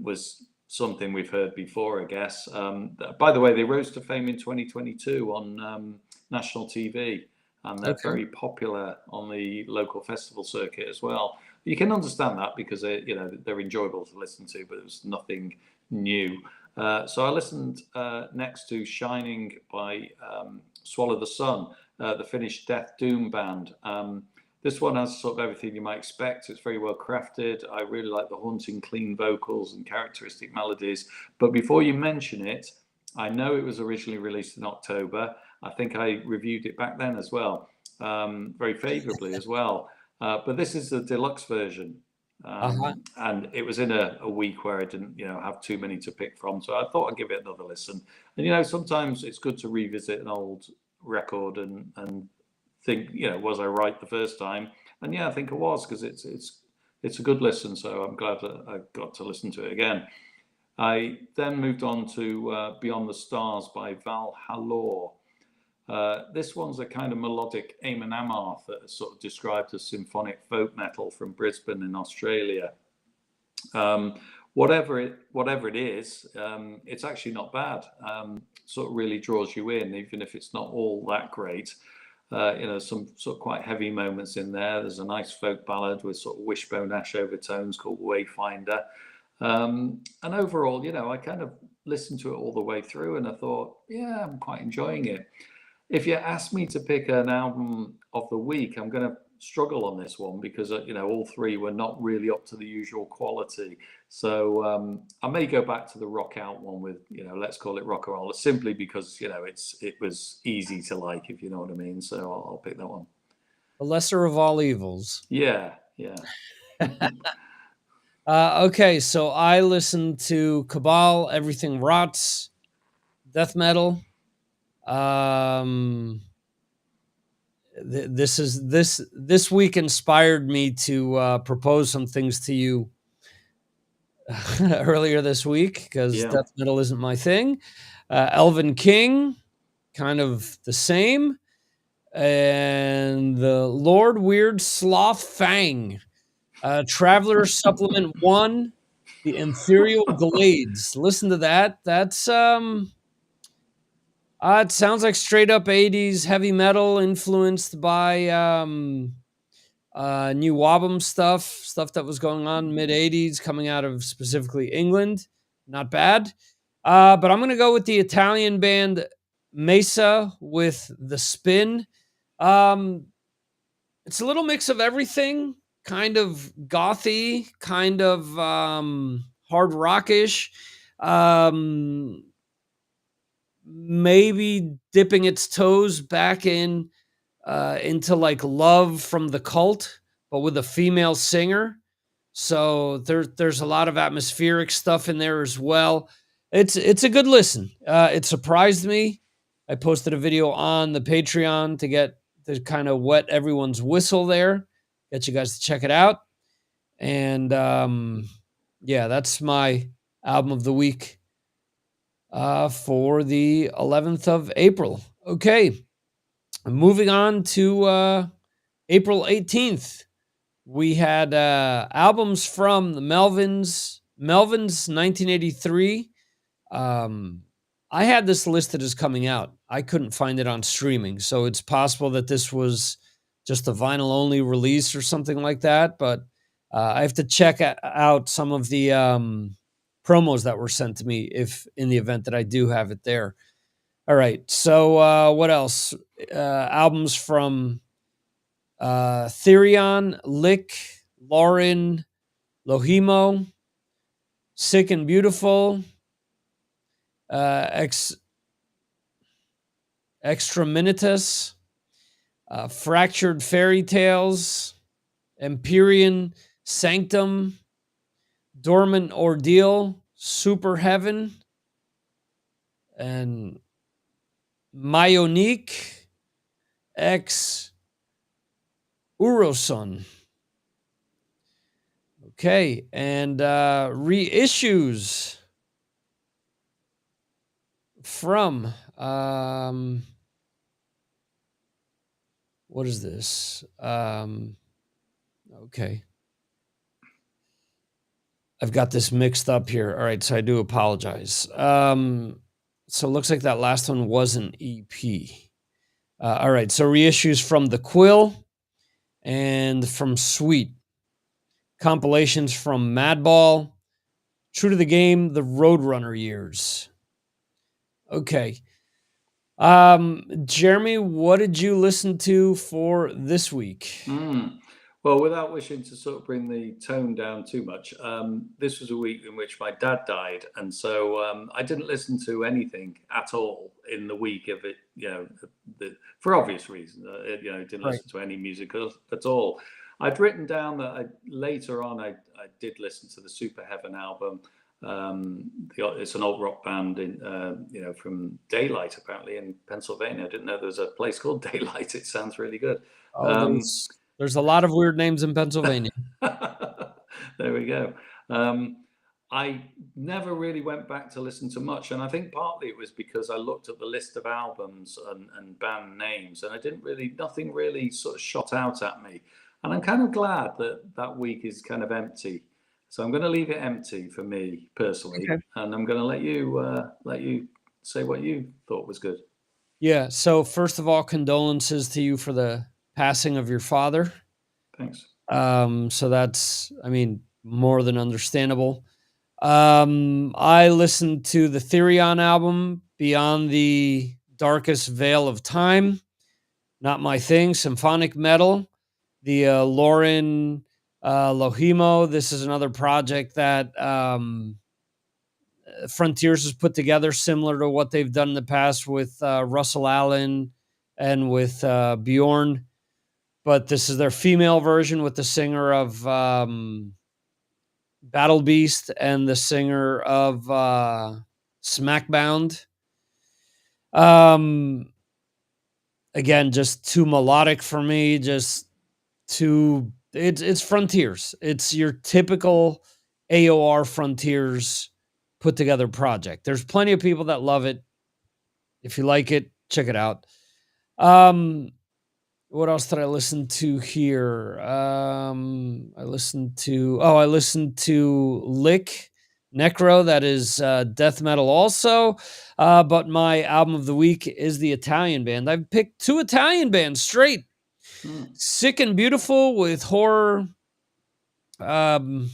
was something we've heard before, I guess. By the way, they rose to fame in 2022 on national TV, and they're very popular on the local festival circuit as well. You can understand that because they're enjoyable to listen to, but it was nothing new. So I listened next to Shining by Swallow the Sun, the Finnish death doom band. This one has sort of everything you might expect. It's very well crafted. I really like the haunting, clean vocals and characteristic melodies. But before you mention it, I know it was originally released in October. I think I reviewed it back then as well, very favorably as well. But this is the deluxe version. And it was in a week where I didn't, have too many to pick from. So I thought I'd give it another listen. And, sometimes it's good to revisit an old record and think, was I right the first time? And yeah, I think I was, because it's a good listen. So I'm glad that I got to listen to it again. I then moved on to Beyond the Stars by Val Halor. This one's a kind of melodic Eamon Amarth that is sort of described as symphonic folk metal from Brisbane in Australia. Whatever it is, it's actually not bad. Sort of really draws you in, even if it's not all that great. Some sort of quite heavy moments in there. There's a nice folk ballad with sort of wishbone ash overtones called Wayfinder. And overall, I kind of listened to it all the way through, and I thought, yeah, I'm quite enjoying it. If you ask me to pick an album of the week, I'm going to struggle on this one because, all three were not really up to the usual quality. So I may go back to the Rock Out one with, let's call it rock and roll, simply because, it was easy to like, if you know what I mean. So I'll pick that one. The lesser of all evils. Yeah. Okay, so I listened to Cabal, Everything Rots, death metal. This week inspired me to propose some things to you earlier this week, because death metal isn't my thing. Elven King, kind of the same, and the Lord Weird Sloth Fang, Traveler Supplement 1, the Ethereal Glades. Listen to that. That's it sounds like straight up 80s heavy metal influenced by new Wabam stuff that was going on mid 80s, coming out of specifically England. Not bad. But I'm going to go with the Italian band Mesa with The Spin. It's a little mix of everything, kind of gothy, kind of hard rockish. Maybe dipping its toes back into like Love from the Cult, but with a female singer. So there's a lot of atmospheric stuff in there as well. It's a good listen. It surprised me. I posted a video on the Patreon to kind of wet everyone's whistle there, get you guys to check it out. And yeah, that's my album of the week for the 11th of April. Okay, moving on to April 18th. We had albums from the Melvins 1983. I had this listed as coming out. I couldn't find it on streaming, so it's possible that this was just a vinyl only release or something like that. But I have to check out some of the promos that were sent to me if in the event that I do have it there. All right. So what else? Albums from Therion, Lick, Lauren, Lohimo, Sick and Beautiful, Extraminitus, Fractured Fairy Tales, Empyrean Sanctum, Dormant Ordeal, Super Heaven, and Myonique X Uroson. Okay, and reissues from what is this? Okay. I've got this mixed up here. All right, so I do apologize. So it looks like that last one was an EP. All right, so reissues from The Quill and from Sweet. Compilations from Madball, True to the Game, The Roadrunner Years. Okay. Jeremy, what did you listen to for this week? Well, without wishing to sort of bring the tone down too much, this was a week in which my dad died, and so I didn't listen to anything at all in the week of it. For obvious reasons, didn't Right. listen to any music at all. I'd written down that later on I did listen to the Super Heaven album. It's an alt rock band from Daylight, apparently in Pennsylvania. I didn't know there was a place called Daylight. It sounds really good. Oh, there's a lot of weird names in Pennsylvania. There we go. I never really went back to listen to much, and I think partly it was because I looked at the list of albums and band names, and nothing really sort of shot out at me. And I'm kind of glad that week is kind of empty. So I'm going to leave it empty for me personally, Okay. and I'm going to let you say what you thought was good. Yeah. So first of all, condolences to you for the passing of your father. Thanks. So that's, more than understandable. I listened to the Therion album, Beyond the Darkest Veil of Time. Not my thing. Symphonic metal. The Lauren Lohimo. This is another project that Frontiers has put together, similar to what they've done in the past with Russell Allen and with Bjorn. But this is their female version with the singer of Battle Beast and the singer of Smackbound. Again, just too melodic for me. Just too. It's Frontiers. It's your typical AOR Frontiers put together project. There's plenty of people that love it. If you like it, check it out. What else did I listen to here? I listened to Lick Necro. That is death metal also. But my album of the week is the Italian band. I've picked two Italian bands straight. Sick and Beautiful with horror. Horror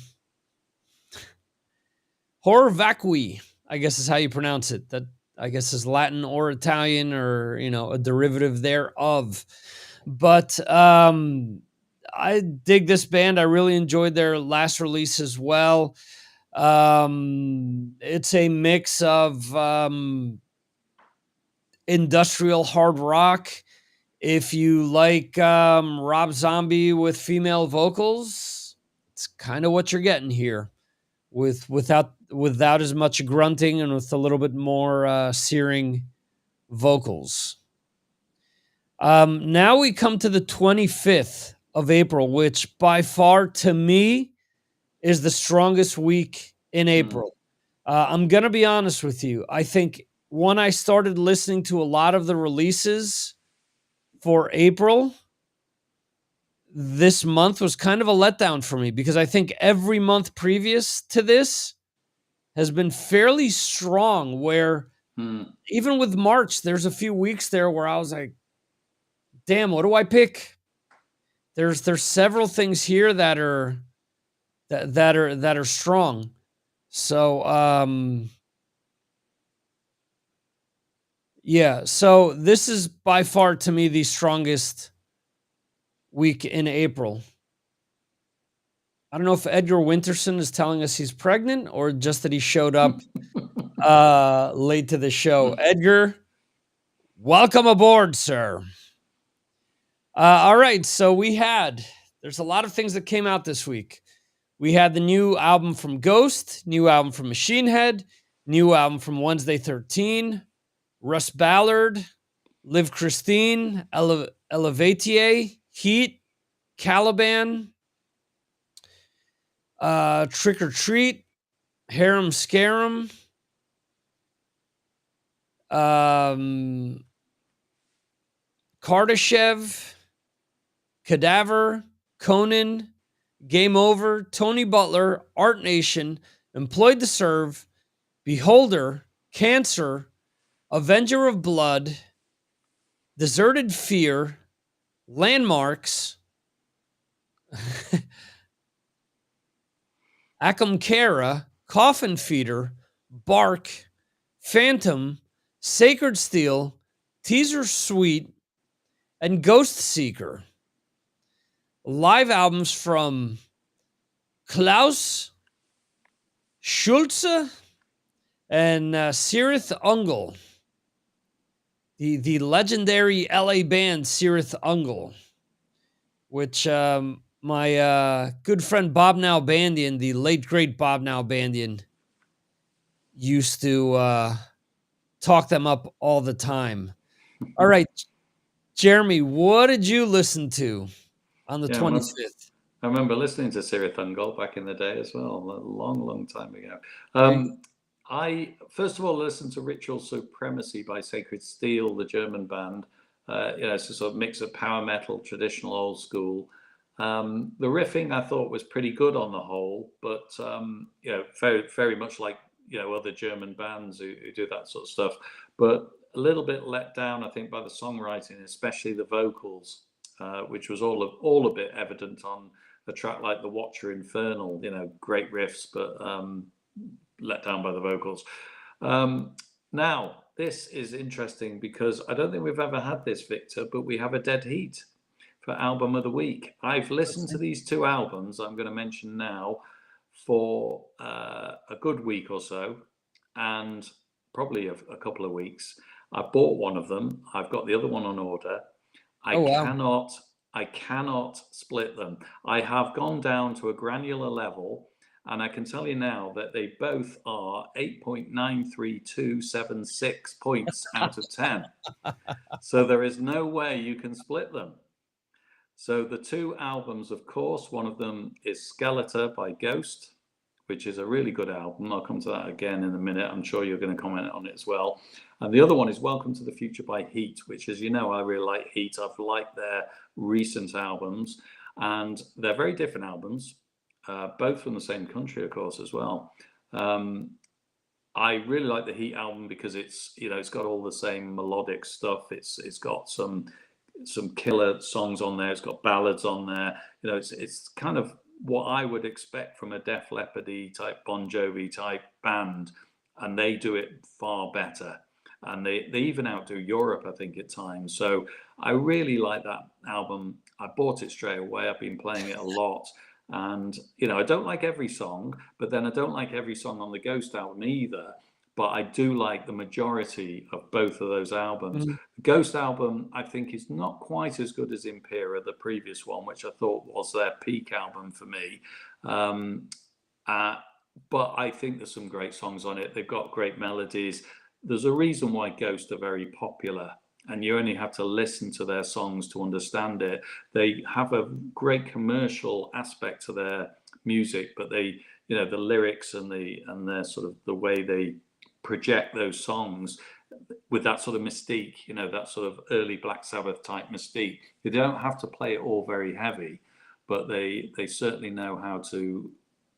Vacui, I guess is how you pronounce it. That I guess is Latin or Italian or a derivative thereof. But I dig this band. I really enjoyed their last release as well. It's a mix of industrial hard rock. If you like Rob Zombie with female vocals, it's kind of what you're getting here, without as much grunting and with a little bit more searing vocals. Now we come to the 25th of April, which by far to me is the strongest week in April. I'm going to be honest with you. I think when I started listening to a lot of the releases for April, this month was kind of a letdown for me because I think every month previous to this has been fairly strong, where even with March, there's a few weeks there where I was like, damn, what do I pick? There's several things here that are that are strong. So yeah, so this is by far to me the strongest week in April. I don't know if Edgar Winterson is telling us he's pregnant or just that he showed up late to the show. Edgar, welcome aboard, sir. All right, so there's a lot of things that came out this week. We had the new album from Ghost, new album from Machine Head, new album from Wednesday 13, Russ Ballard, Liv Christine, Elevatier, Heat, Caliban, Trick or Treat, Harem Scarum, Kardashev, Cadaver, Conan, Game Over, Tony Butler, Art Nation, Employed to Serve, Beholder, Cancer, Avenger of Blood, Deserted Fear, Landmarks, Akamkara, Coffin Feeder, Bark, Phantom, Sacred Steel, Teaser Suite, and Ghost Seeker. Live albums from Klaus Schulze and Sirith Ungol, the legendary LA band Sirith Ungol, which my good friend Bob Nalbandian, the late great Bob Nalbandian, used to talk them up all the time. All right, Jeremy, what did you listen to on the 25th? I remember listening to Sirith Ungol back in the day as well, a long time ago. I first of all listened to Ritual Supremacy by Sacred Steel, the German band. It's a sort of mix of power metal, traditional, old school. The riffing I thought was pretty good on the whole, but very much like other German bands who do that sort of stuff. But a little bit let down, I think, by the songwriting, especially the vocals, which was all a bit evident on a track like The Watcher Infernal. Great riffs, but let down by the vocals. Now, this is interesting because I don't think we've ever had this, Victor, but we have a dead heat for album of the week. I've listened to these two albums I'm going to mention now for a good week or so, and probably a couple of weeks. I bought one of them. I've got the other one on order. I cannot split them. I have gone down to a granular level, and I can tell you now that they both are 8.93276 points out of 10. So there is no way you can split them. So the two albums, of course, one of them is Skeletor by Ghost, which is a really good album. I'll come to that again in a minute. I'm sure you're going to comment on it as well. And the other one is Welcome to the Future by Heat, which, as you know, I really like Heat. I've liked their recent albums, and they're very different albums, both from the same country, of course, as well. I really like the Heat album because it's got all the same melodic stuff. It's got some killer songs on there. It's got ballads on there. It's kind of what I would expect from a Def Leppard-y type, Bon Jovi type band, and they do it far better. And they even outdo Europe, I think, at times. So I really like that album. I bought it straight away. I've been playing it a lot. And, I don't like every song, but then I don't like every song on the Ghost album either. But I do like the majority of both of those albums. The Ghost album, I think, is not quite as good as Impera, the previous one, which I thought was their peak album for me. But I think there's some great songs on it. They've got great melodies. There's a reason why Ghost are very popular, and you only have to listen to their songs to understand it. They have a great commercial aspect to their music, but they, the lyrics and their sort of the way they project those songs with that sort of mystique, that sort of early Black Sabbath type mystique. They don't have to play it all very heavy, but they certainly know how to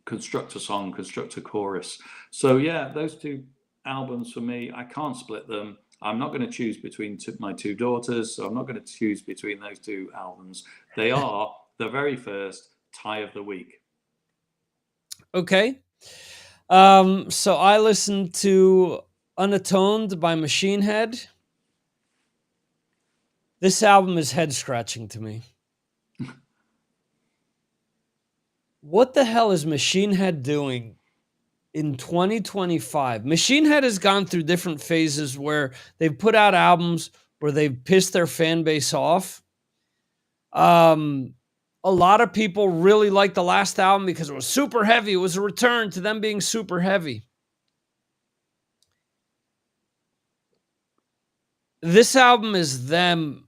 construct a song, construct a chorus. So yeah, those two albums for me, I can't split them. I'm not going to choose between my two daughters, so I'm not going to choose between those two albums. They are the very first tie of the week. Okay. So I listened to Unatoned by Machine Head. This album is head scratching to me. What the hell is Machine Head doing in 2025? Machine Head has gone through different phases where they've put out albums where they've pissed their fan base off. Um, a lot of people really liked the last album because it was super heavy. It was a return to them being super heavy. This album is them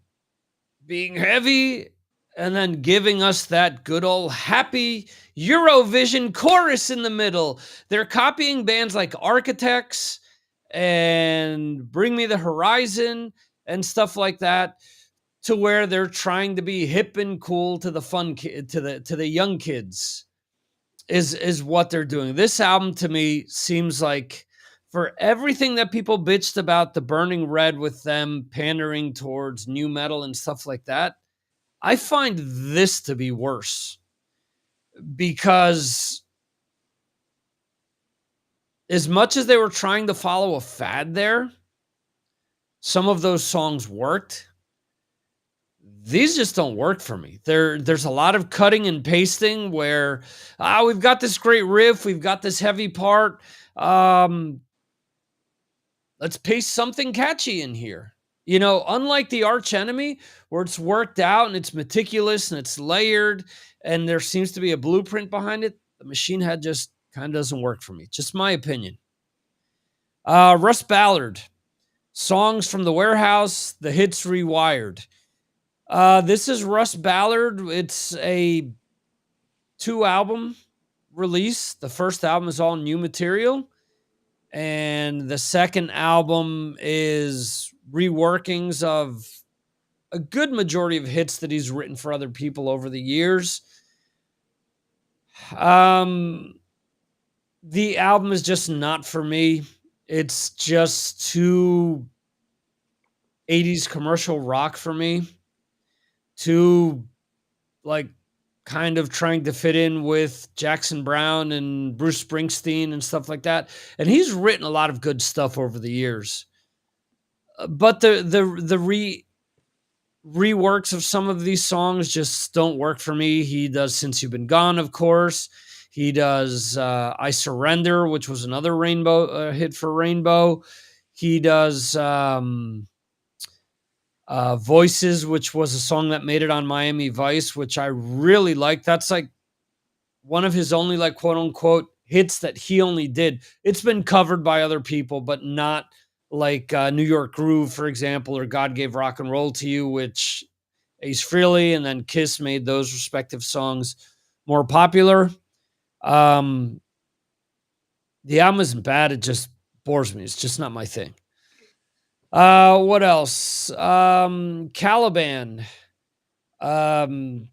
being heavy and then giving us that good old happy Eurovision chorus in the middle. They're copying bands like Architects and Bring Me the Horizon and stuff like that, to where they're trying to be hip and cool to the to the young kids is what they're doing. This album to me seems like, for everything that people bitched about the Burning Red with them pandering towards new metal and stuff like that, I find this to be worse, because as much as they were trying to follow a fad there, some of those songs worked. These just don't work for me. There's a lot of cutting and pasting where we've got this great riff, we've got this heavy part. Let's paste something catchy in here. You know, unlike the Arch Enemy, where it's worked out and it's meticulous and it's layered and there seems to be a blueprint behind it, the Machine Head just kind of doesn't work for me. Just my opinion. Russ Ballard, Songs from the Warehouse, The Hits Rewired. This is Russ Ballard. It's a 2-album release. The first album is all new material, and the second album is reworkings of a good majority of hits that he's written for other people over the years. The album is just not for me. It's just too 80s commercial rock for me. Too, like, kind of trying to fit in with Jackson Browne and Bruce Springsteen and stuff like that. And he's written a lot of good stuff over the years. But the reworks of some of these songs just don't work for me. He does Since You've Been Gone, of course. He does I Surrender, which was another Rainbow hit for Rainbow. He does Voices, which was a song that made it on Miami Vice, which I really like. That's like one of his only, like, quote unquote hits that he only did. It's been covered by other people, but not like New York Groove, for example, or God Gave Rock and Roll to You, which Ace Frehley and then Kiss made those respective songs more popular. The album isn't bad. It just bores me. It's just not my thing. What else? Caliban.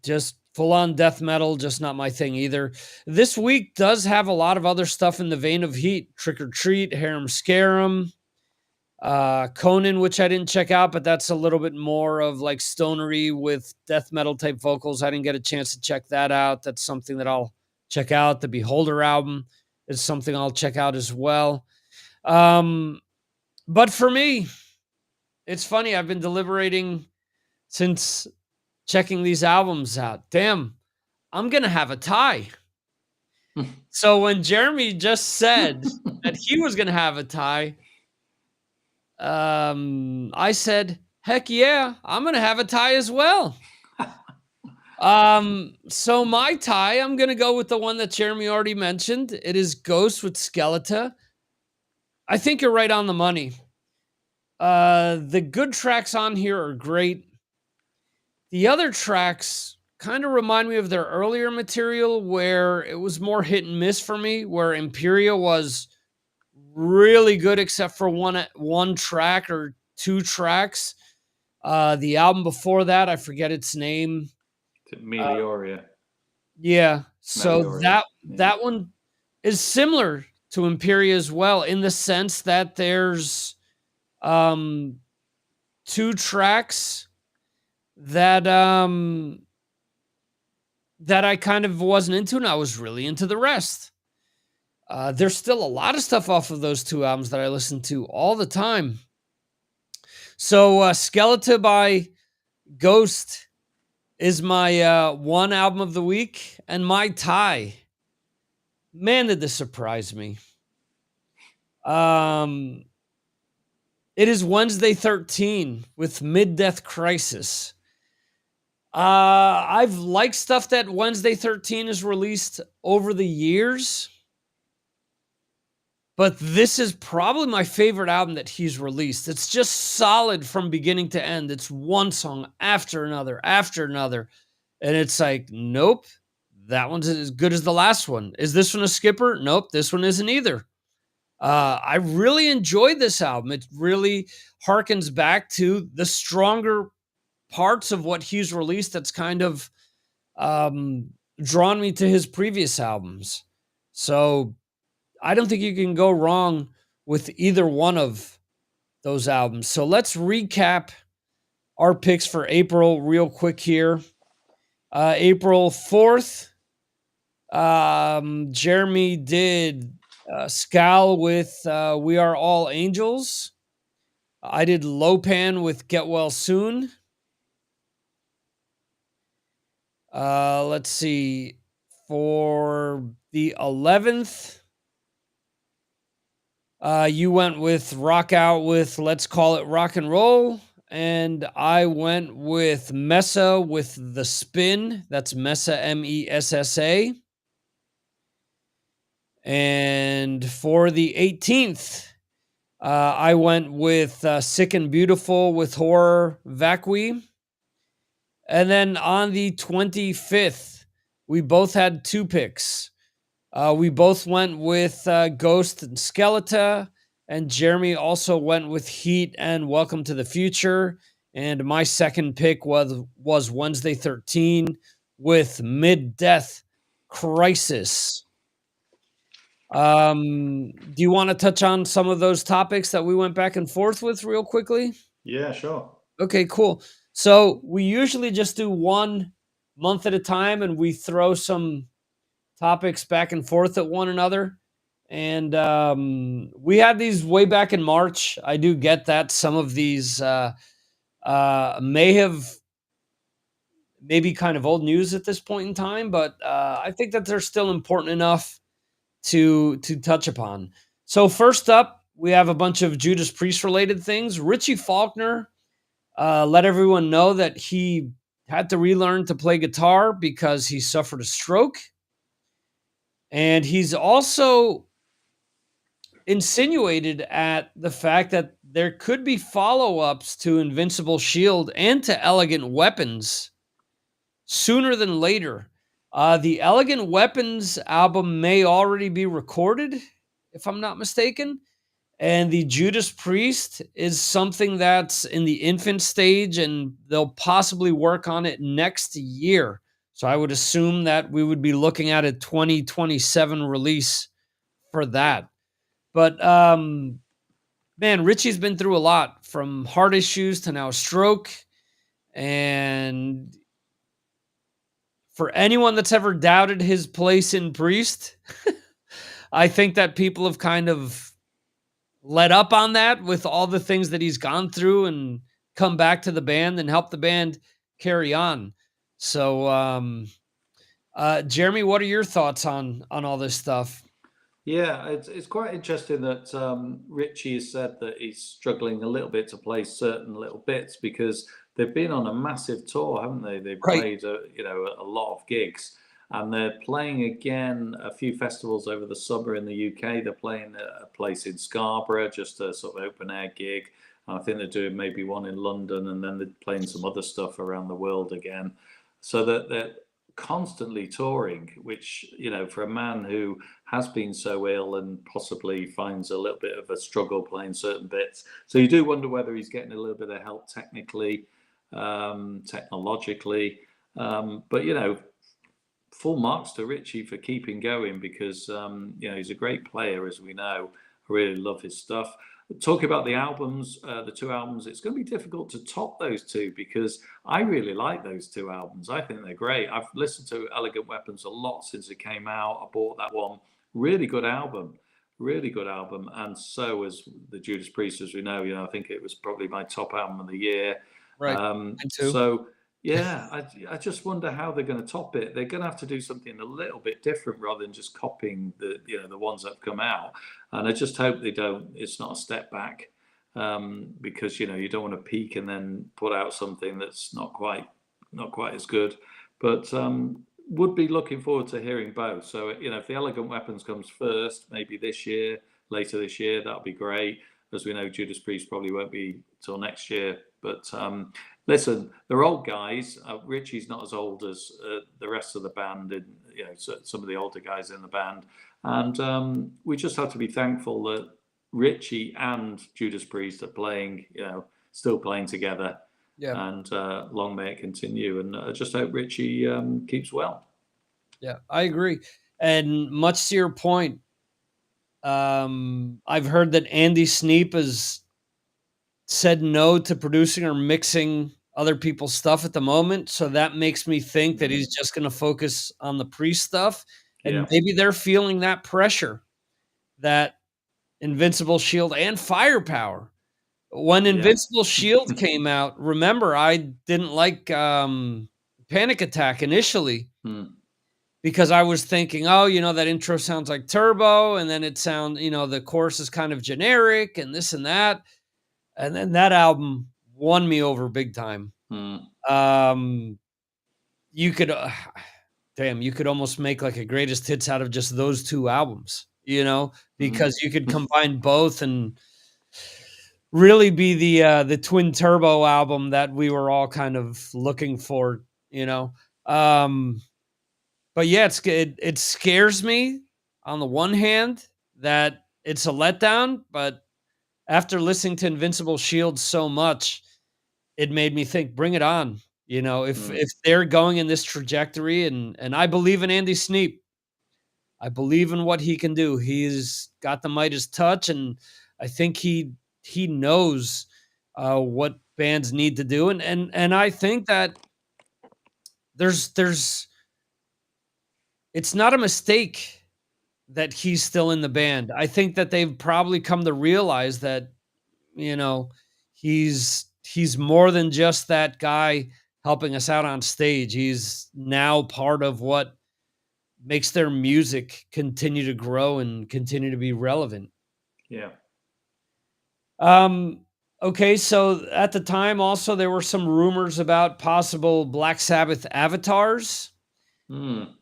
Just full on death metal, just not my thing either. This week does have a lot of other stuff in the vein of Heat. Trick or Treat, Harem Scarum, Conan, which I didn't check out, but that's a little bit more of like stonery with death metal type vocals. I didn't get a chance to check that out. That's something that I'll check out. The Beholder album is something I'll check out as well. But for me, it's funny. I've been deliberating since checking these albums out. Damn, I'm going to have a tie. So when Jeremy just said that he was going to have a tie, I said, heck yeah, I'm going to have a tie as well. So my tie, I'm going to go with the one that Jeremy already mentioned. It is Ghost with Skeleton. I think you're right on the money. The good tracks on here are great. The other tracks kind of remind me of their earlier material, where it was more hit and miss for me, where Imperia was really good except for one track or 2 tracks. The album before that, I forget its name. Melioria. Yeah. So Melioria. that one is similar to Imperia as well, in the sense that there's 2 tracks that that I kind of wasn't into, and I was really into the rest. There's still a lot of stuff off of those two albums that I listen to all the time. So, Skeleton by Ghost is my one album of the week, and my tie. Man, did this surprise me. It is Wednesday 13 with Mid-Death Crisis. I've liked stuff that Wednesday 13 has released over the years, but this is probably my favorite album that he's released. It's just solid from beginning to end. It's one song after another, and it's like, nope, that one's as good as the last one. Is this one a skipper? Nope, this one isn't either. I really enjoyed this album. It really harkens back to the stronger parts of what he's released that's kind of drawn me to his previous albums. So I don't think you can go wrong with either one of those albums. So let's recap our picks for April real quick here. April 4th, Jeremy did Scal with We Are All Angels. I did Lopan with Get Well Soon. Let's see. For the 11th, you went with Rock Out with Let's Call It Rock and Roll. And I went with Messa with The Spin. That's Messa, Messa. And for the 18th, I went with Sick and Beautiful with Horror Vacui. And then on the 25th, we both had two picks. We both went with Ghost and Skeleton, and Jeremy also went with Heat and Welcome to the Future. And my second pick was Wednesday 13 with Mid-Death Crisis. Do you want to touch on some of those topics that we went back and forth with real quickly? Yeah, sure. Okay, cool. So we usually just do 1 month at a time, and we throw some topics back and forth at one another. And we had these way back in March. I do get that some of these may have maybe kind of old news at this point in time, but I think that they're still important enough to touch upon. So first up, we have a bunch of Judas Priest related things. Richie Faulkner let everyone know that he had to relearn to play guitar because he suffered a stroke. And he's also insinuated at the fact that there could be follow-ups to Invincible Shield and to Elegant Weapons sooner than later. The Elegant Weapons album may already be recorded, if I'm not mistaken. And the Judas Priest is something that's in the infant stage, and they'll possibly work on it next year. So I would assume that we would be looking at a 2027 release for that. But man, Richie's been through a lot, from heart issues to now stroke. And for anyone that's ever doubted his place in Priest, I think that people have kind of let up on that with all the things that he's gone through and come back to the band and help the band carry on. So, Jeremy, what are your thoughts on all this stuff? Yeah, it's quite interesting that Richie has said that he's struggling a little bit to play certain little bits because they've been on a massive tour, haven't they? They've Right. played a lot of gigs, and they're playing again a few festivals over the summer in the UK. They're playing a place in Scarborough, just a sort of open air gig. And I think they're doing maybe one in London, and then they're playing some other stuff around the world again. So that they're constantly touring, which, for a man who has been so ill and possibly finds a little bit of a struggle playing certain bits. So you do wonder whether he's getting a little bit of help technically, technologically. But, full marks to Richie for keeping going because, he's a great player, as we know. I really love his stuff. Talking about the albums, the two albums, it's going to be difficult to top those two because I really like those two albums. I think they're great. I've listened to Elegant Weapons a lot since it came out. I bought that one Really good album, really good album. And so was the Judas Priest, as we know. I think it was probably my top album of the year. Right. Mine too. So yeah, I just wonder how they're going to top it. They're going to have to do something a little bit different rather than just copying the ones that have come out. And I just hope they don't. It's not a step back, because you don't want to peak and then put out something that's not quite as good. But would be looking forward to hearing both. So if the Elegant Weapons comes first, maybe later this year, that'll be great. As we know, Judas Priest probably won't be till next year. But listen, they're old guys. Richie's not as old as the rest of the band, and some of the older guys in the band. And we just have to be thankful that Richie and Judas Priest are playing, still playing together. Yeah. And long may it continue. And I just hope Richie keeps well. Yeah, I agree. And much to your point, I've heard that Andy Sneap has said no to producing or mixing other people's stuff at the moment. So that makes me think that he's just going to focus on the Priest stuff. And Yeah. maybe they're feeling that pressure, that Invincible Shield and Firepower. When Yeah. Invincible Shield came out, remember, I didn't like Panic Attack initially because I was thinking, oh, that intro sounds like Turbo, and then the chorus is kind of generic and this and that. And then that album won me over big time. You could, you could almost make like a greatest hits out of just those two albums, because you could combine both and really be the twin turbo album that we were all kind of looking for, but yeah, it scares me on the one hand that it's a letdown, but after listening to Invincible Shield so much, it made me think, bring it on. If they're going in this trajectory, and I believe in Andy Sneap, I believe in what he can do. He's got the Midas touch, and I think he knows what bands need to do, and I think that there's it's not a mistake that he's still in the band. I think that they've probably come to realize that he's more than just that guy helping us out on stage. He's now part of what makes their music continue to grow and continue to be relevant. Yeah. Okay, so at the time also there were some rumors about possible Black Sabbath avatars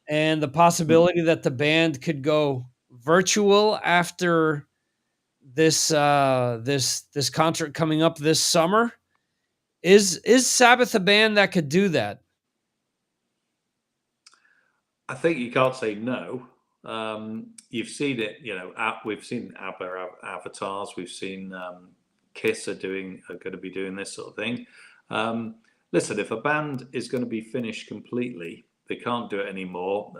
and the possibility that the band could go virtual after this this concert coming up this summer. Is Sabbath a band that could do that? I think you can't say no. You've seen it, we've seen ABBA avatars, we've seen Kiss are going to be doing this sort of thing. Listen, if a band is going to be finished completely, they can't do it anymore.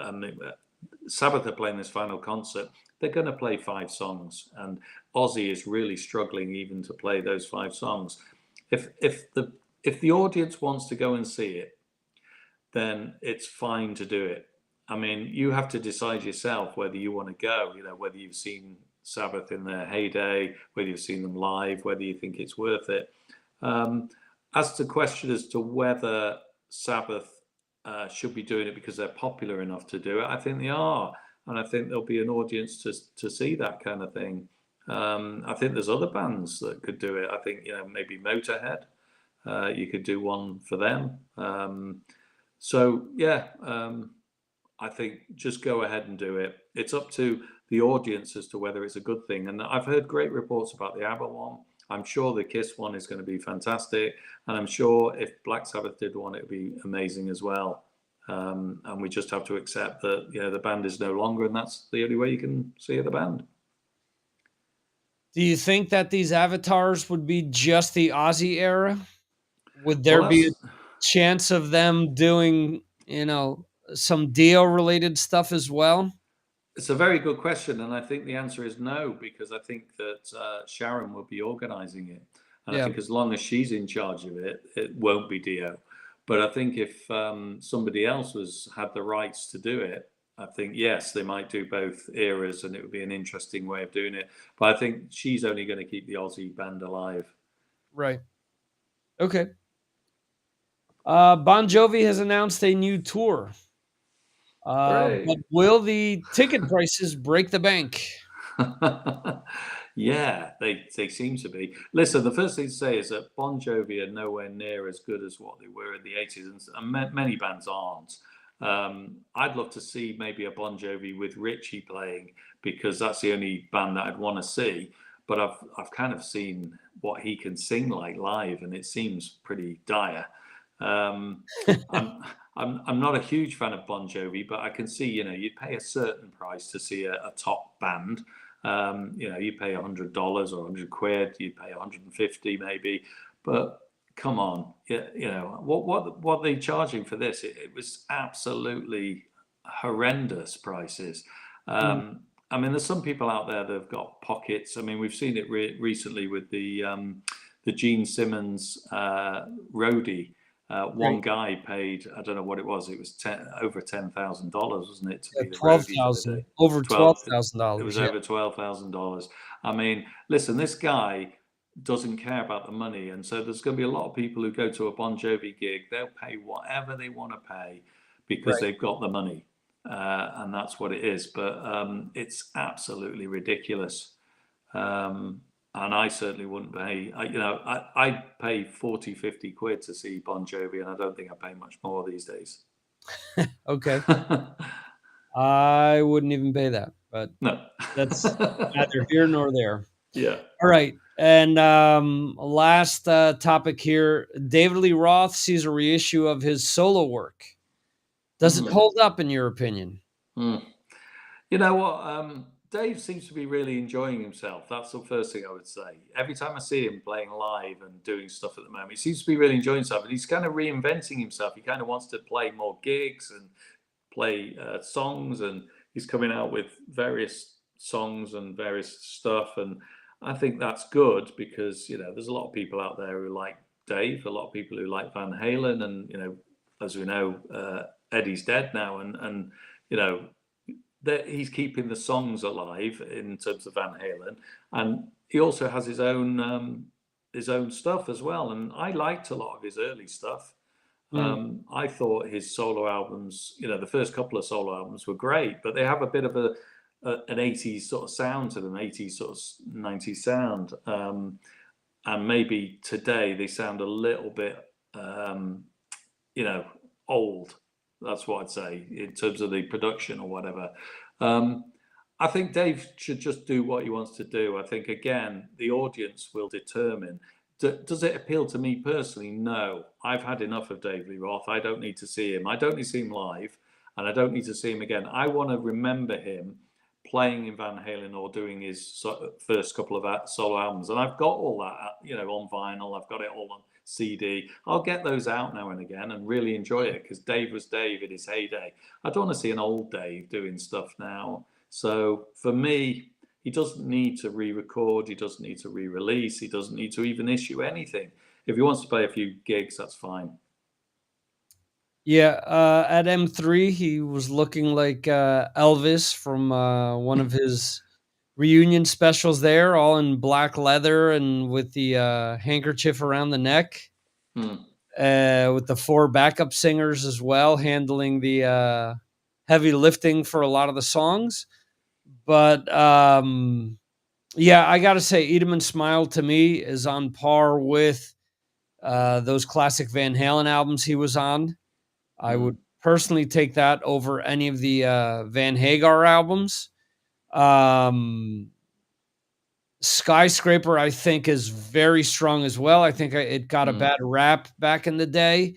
Sabbath are playing this final concert. They're going to play 5 songs, and Ozzy is really struggling even to play those 5 songs. If the audience wants to go and see it, then it's fine to do it. I mean, you have to decide yourself whether you want to go, whether you've seen Sabbath in their heyday, whether you've seen them live, whether you think it's worth it. As to question as to whether Sabbath should be doing it because they're popular enough to do it, I think they are. And I think there'll be an audience to see that kind of thing. I think there's other bands that could do it. I think, maybe Motorhead, you could do one for them. I think just go ahead and do it. It's up to the audience as to whether it's a good thing. And I've heard great reports about the ABBA one. I'm sure the Kiss one is going to be fantastic. And I'm sure if Black Sabbath did one, it would be amazing as well. And we just have to accept that, the band is no longer, and that's the only way you can see the band. Do you think that these avatars would be just the Ozzy era? Would there be a chance of them doing, some Dio related stuff as well? It's a very good question, and I think the answer is no, because I think that Sharon will be organizing it. And I think as long as she's in charge of it, it won't be Dio. But I think if somebody else had the rights to do it, I think, yes, they might do both eras, and it would be an interesting way of doing it. But I think she's only going to keep the Aussie band alive. Right. Okay. Bon Jovi has announced a new tour. But Hooray! will the ticket prices break the bank? Yeah, they seem to be. Listen, the first thing to say is that Bon Jovi are nowhere near as good as what they were in the 80s, and many bands aren't. I'd love to see maybe a Bon Jovi with Richie playing, because that's the only band that I'd want to see. But I've kind of seen what he can sing like live, and it seems pretty dire. Um, I'm I'm not a huge fan of Bon Jovi, but I can see, you'd pay a certain price to see a top band. You pay $100 or 100 quid, you pay 150 maybe, but come on, what are they charging for this? It was absolutely horrendous prices. Mm, I mean, there's some people out there that have got pockets. I mean, we've seen it recently with the Gene Simmons roadie. One right. guy paid, I don't know what it was. It was over $10,000, wasn't it, to Yeah, be the roadie for the 12,000, day? over 12. It $12,000. was Yeah. over $12,000. I mean, listen, this guy doesn't care about the money, and so there's going to be a lot of people who go to a Bon Jovi gig. They'll pay whatever they want to pay because Right. they've got the money, and that's what it is. But it's absolutely ridiculous. And I certainly wouldn't pay, I'd pay 40, 50 quid to see Bon Jovi, and I don't think I pay much more these days. Okay. I wouldn't even pay that, but No. that's neither here nor there. Yeah. All right. And last topic here, David Lee Roth sees a reissue of his solo work. Does it Mm. hold up in your opinion? Mm. You know what? Dave seems to be really enjoying himself. That's the first thing I would say. Every time I see him playing live and doing stuff at the moment, he seems to be really enjoying himself, and he's kind of reinventing himself. He kind of wants to play more gigs and play songs, and he's coming out with various songs and various stuff. And I think that's good, because there's a lot of people out there who like Dave, a lot of people who like Van Halen, and as we know, Eddie's dead now, and you know that he's keeping the songs alive in terms of Van Halen, and he also has his own stuff as well. And I liked a lot of his early stuff. Mm, I thought his solo albums, the first couple of solo albums were great, but they have a bit of an 80s sort of sound to them, 80s sort of 90s sound. And maybe today they sound a little bit, you know, old. That's what I'd say in terms of the production or whatever. Um, I think Dave should just do what he wants to do. I think, again, the audience will determine. Does it appeal to me personally? No. I've had enough of Dave Lee Roth. I don't need to see him. I don't need to see him live, and I don't need to see him again. I want to remember him playing in Van Halen or doing his first couple of solo albums. And I've got all that, on vinyl. I've got it all on CD. I'll get those out now and again and really enjoy it, because Dave was Dave in his heyday. I don't want to see an old Dave doing stuff now. So for me, he doesn't need to re-record. He doesn't need to re-release. He doesn't need to even issue anything. If he wants to play a few gigs, that's fine. yeah, at M3, he was looking like Elvis from one of his reunion specials there, all in black leather and with the handkerchief around the neck, Hmm. with the 4 backup singers as well, handling the heavy lifting for a lot of the songs. But yeah, I got to say, Eat 'em and Smile to me is on par with those classic Van Halen albums he was on. I would Hmm. personally take that over any of the Van Hagar albums. Um, Skyscraper, I think, is very strong as well. I think it got a Hmm. bad rap back in the day.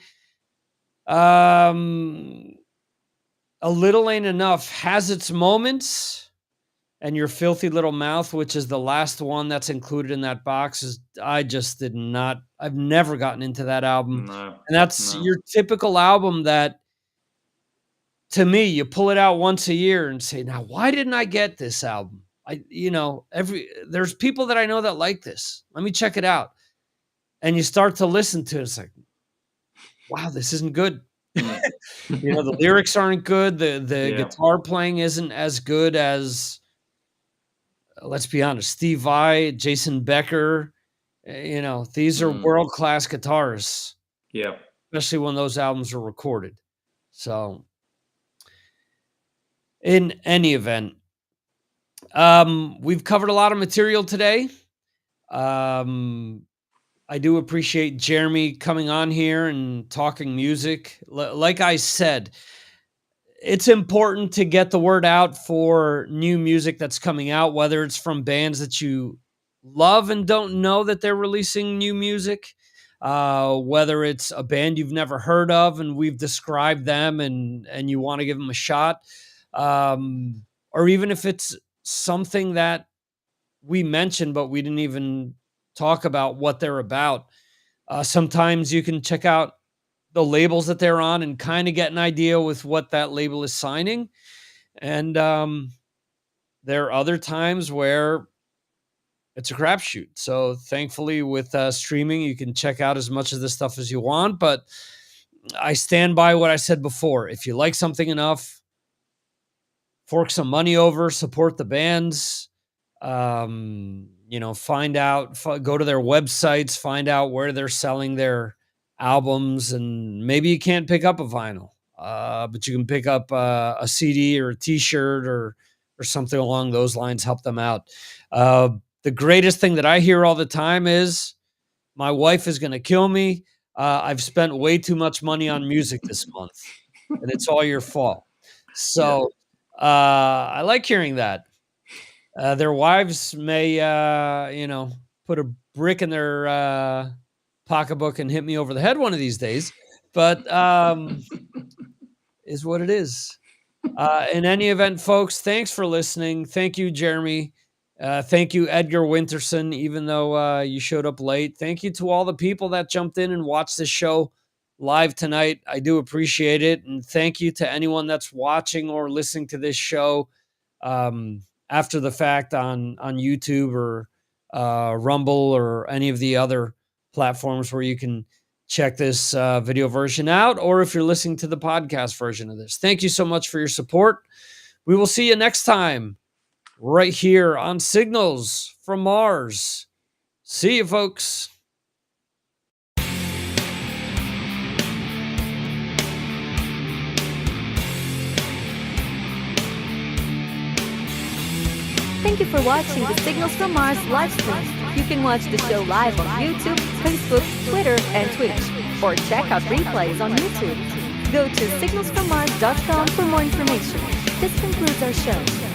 Um, a Little Ain't Enough has its moments, and Your Filthy Little Mouth, which is the last one that's included in that box, is I just did not. I've never gotten into that album, No. and that's No. your typical album that, to me, you pull it out once a year and say, "Now, why didn't I get this album?" There's people that I know that like this. Let me check it out. And you start to listen to it. It's like, wow, this isn't good. Mm. The lyrics aren't good. The Yeah. guitar playing isn't as good as, let's be honest, Steve Vai, Jason Becker. These are Mm. world-class guitarists, Yeah. especially when those albums are recorded. So, in any event, we've covered a lot of material today. Um, I do appreciate Jeremy coming on here and talking music. Like I said, it's important to get the word out for new music that's coming out, whether it's from bands that you love and don't know that they're releasing new music, whether it's a band you've never heard of and we've described them and you want to give them a shot, or even if it's something that we mentioned but we didn't even talk about what they're about. Sometimes you can check out the labels that they're on and kind of get an idea with what that label is signing. And there are other times where it's a crapshoot. So thankfully, with streaming, you can check out as much of this stuff as you want. But I stand by what I said before. If you like something enough, fork some money over, support the bands. Find out, go to their websites, find out where they're selling their albums, and maybe you can't pick up a vinyl, but you can pick up a CD or a T-shirt or something along those lines. Help them out. The greatest thing that I hear all the time is, "My wife is going to kill me. I've spent way too much money on music this month, and it's all your fault." Yeah. So I like hearing that. Their wives may, put a brick in their pocketbook and hit me over the head one of these days, but is what it is. In any event, folks, thanks for listening. Thank you, Jeremy. Thank you, Edgar Winterson, even though you showed up late. Thank you to all the people that jumped in and watched this show live tonight. I do appreciate it. And thank you to anyone that's watching or listening to this show after the fact on YouTube or Rumble or any of the other platforms where you can check this video version out, or if you're listening to the podcast version of this. Thank you so much for your support. We will see you next time right here on Signals from Mars. See you, folks. Thank you for watching the Signals from Mars live stream. You can watch the show live on YouTube, Facebook, Twitter, and Twitch, or check out replays on YouTube. Go to signalsfrommars.com for more information. This concludes our show.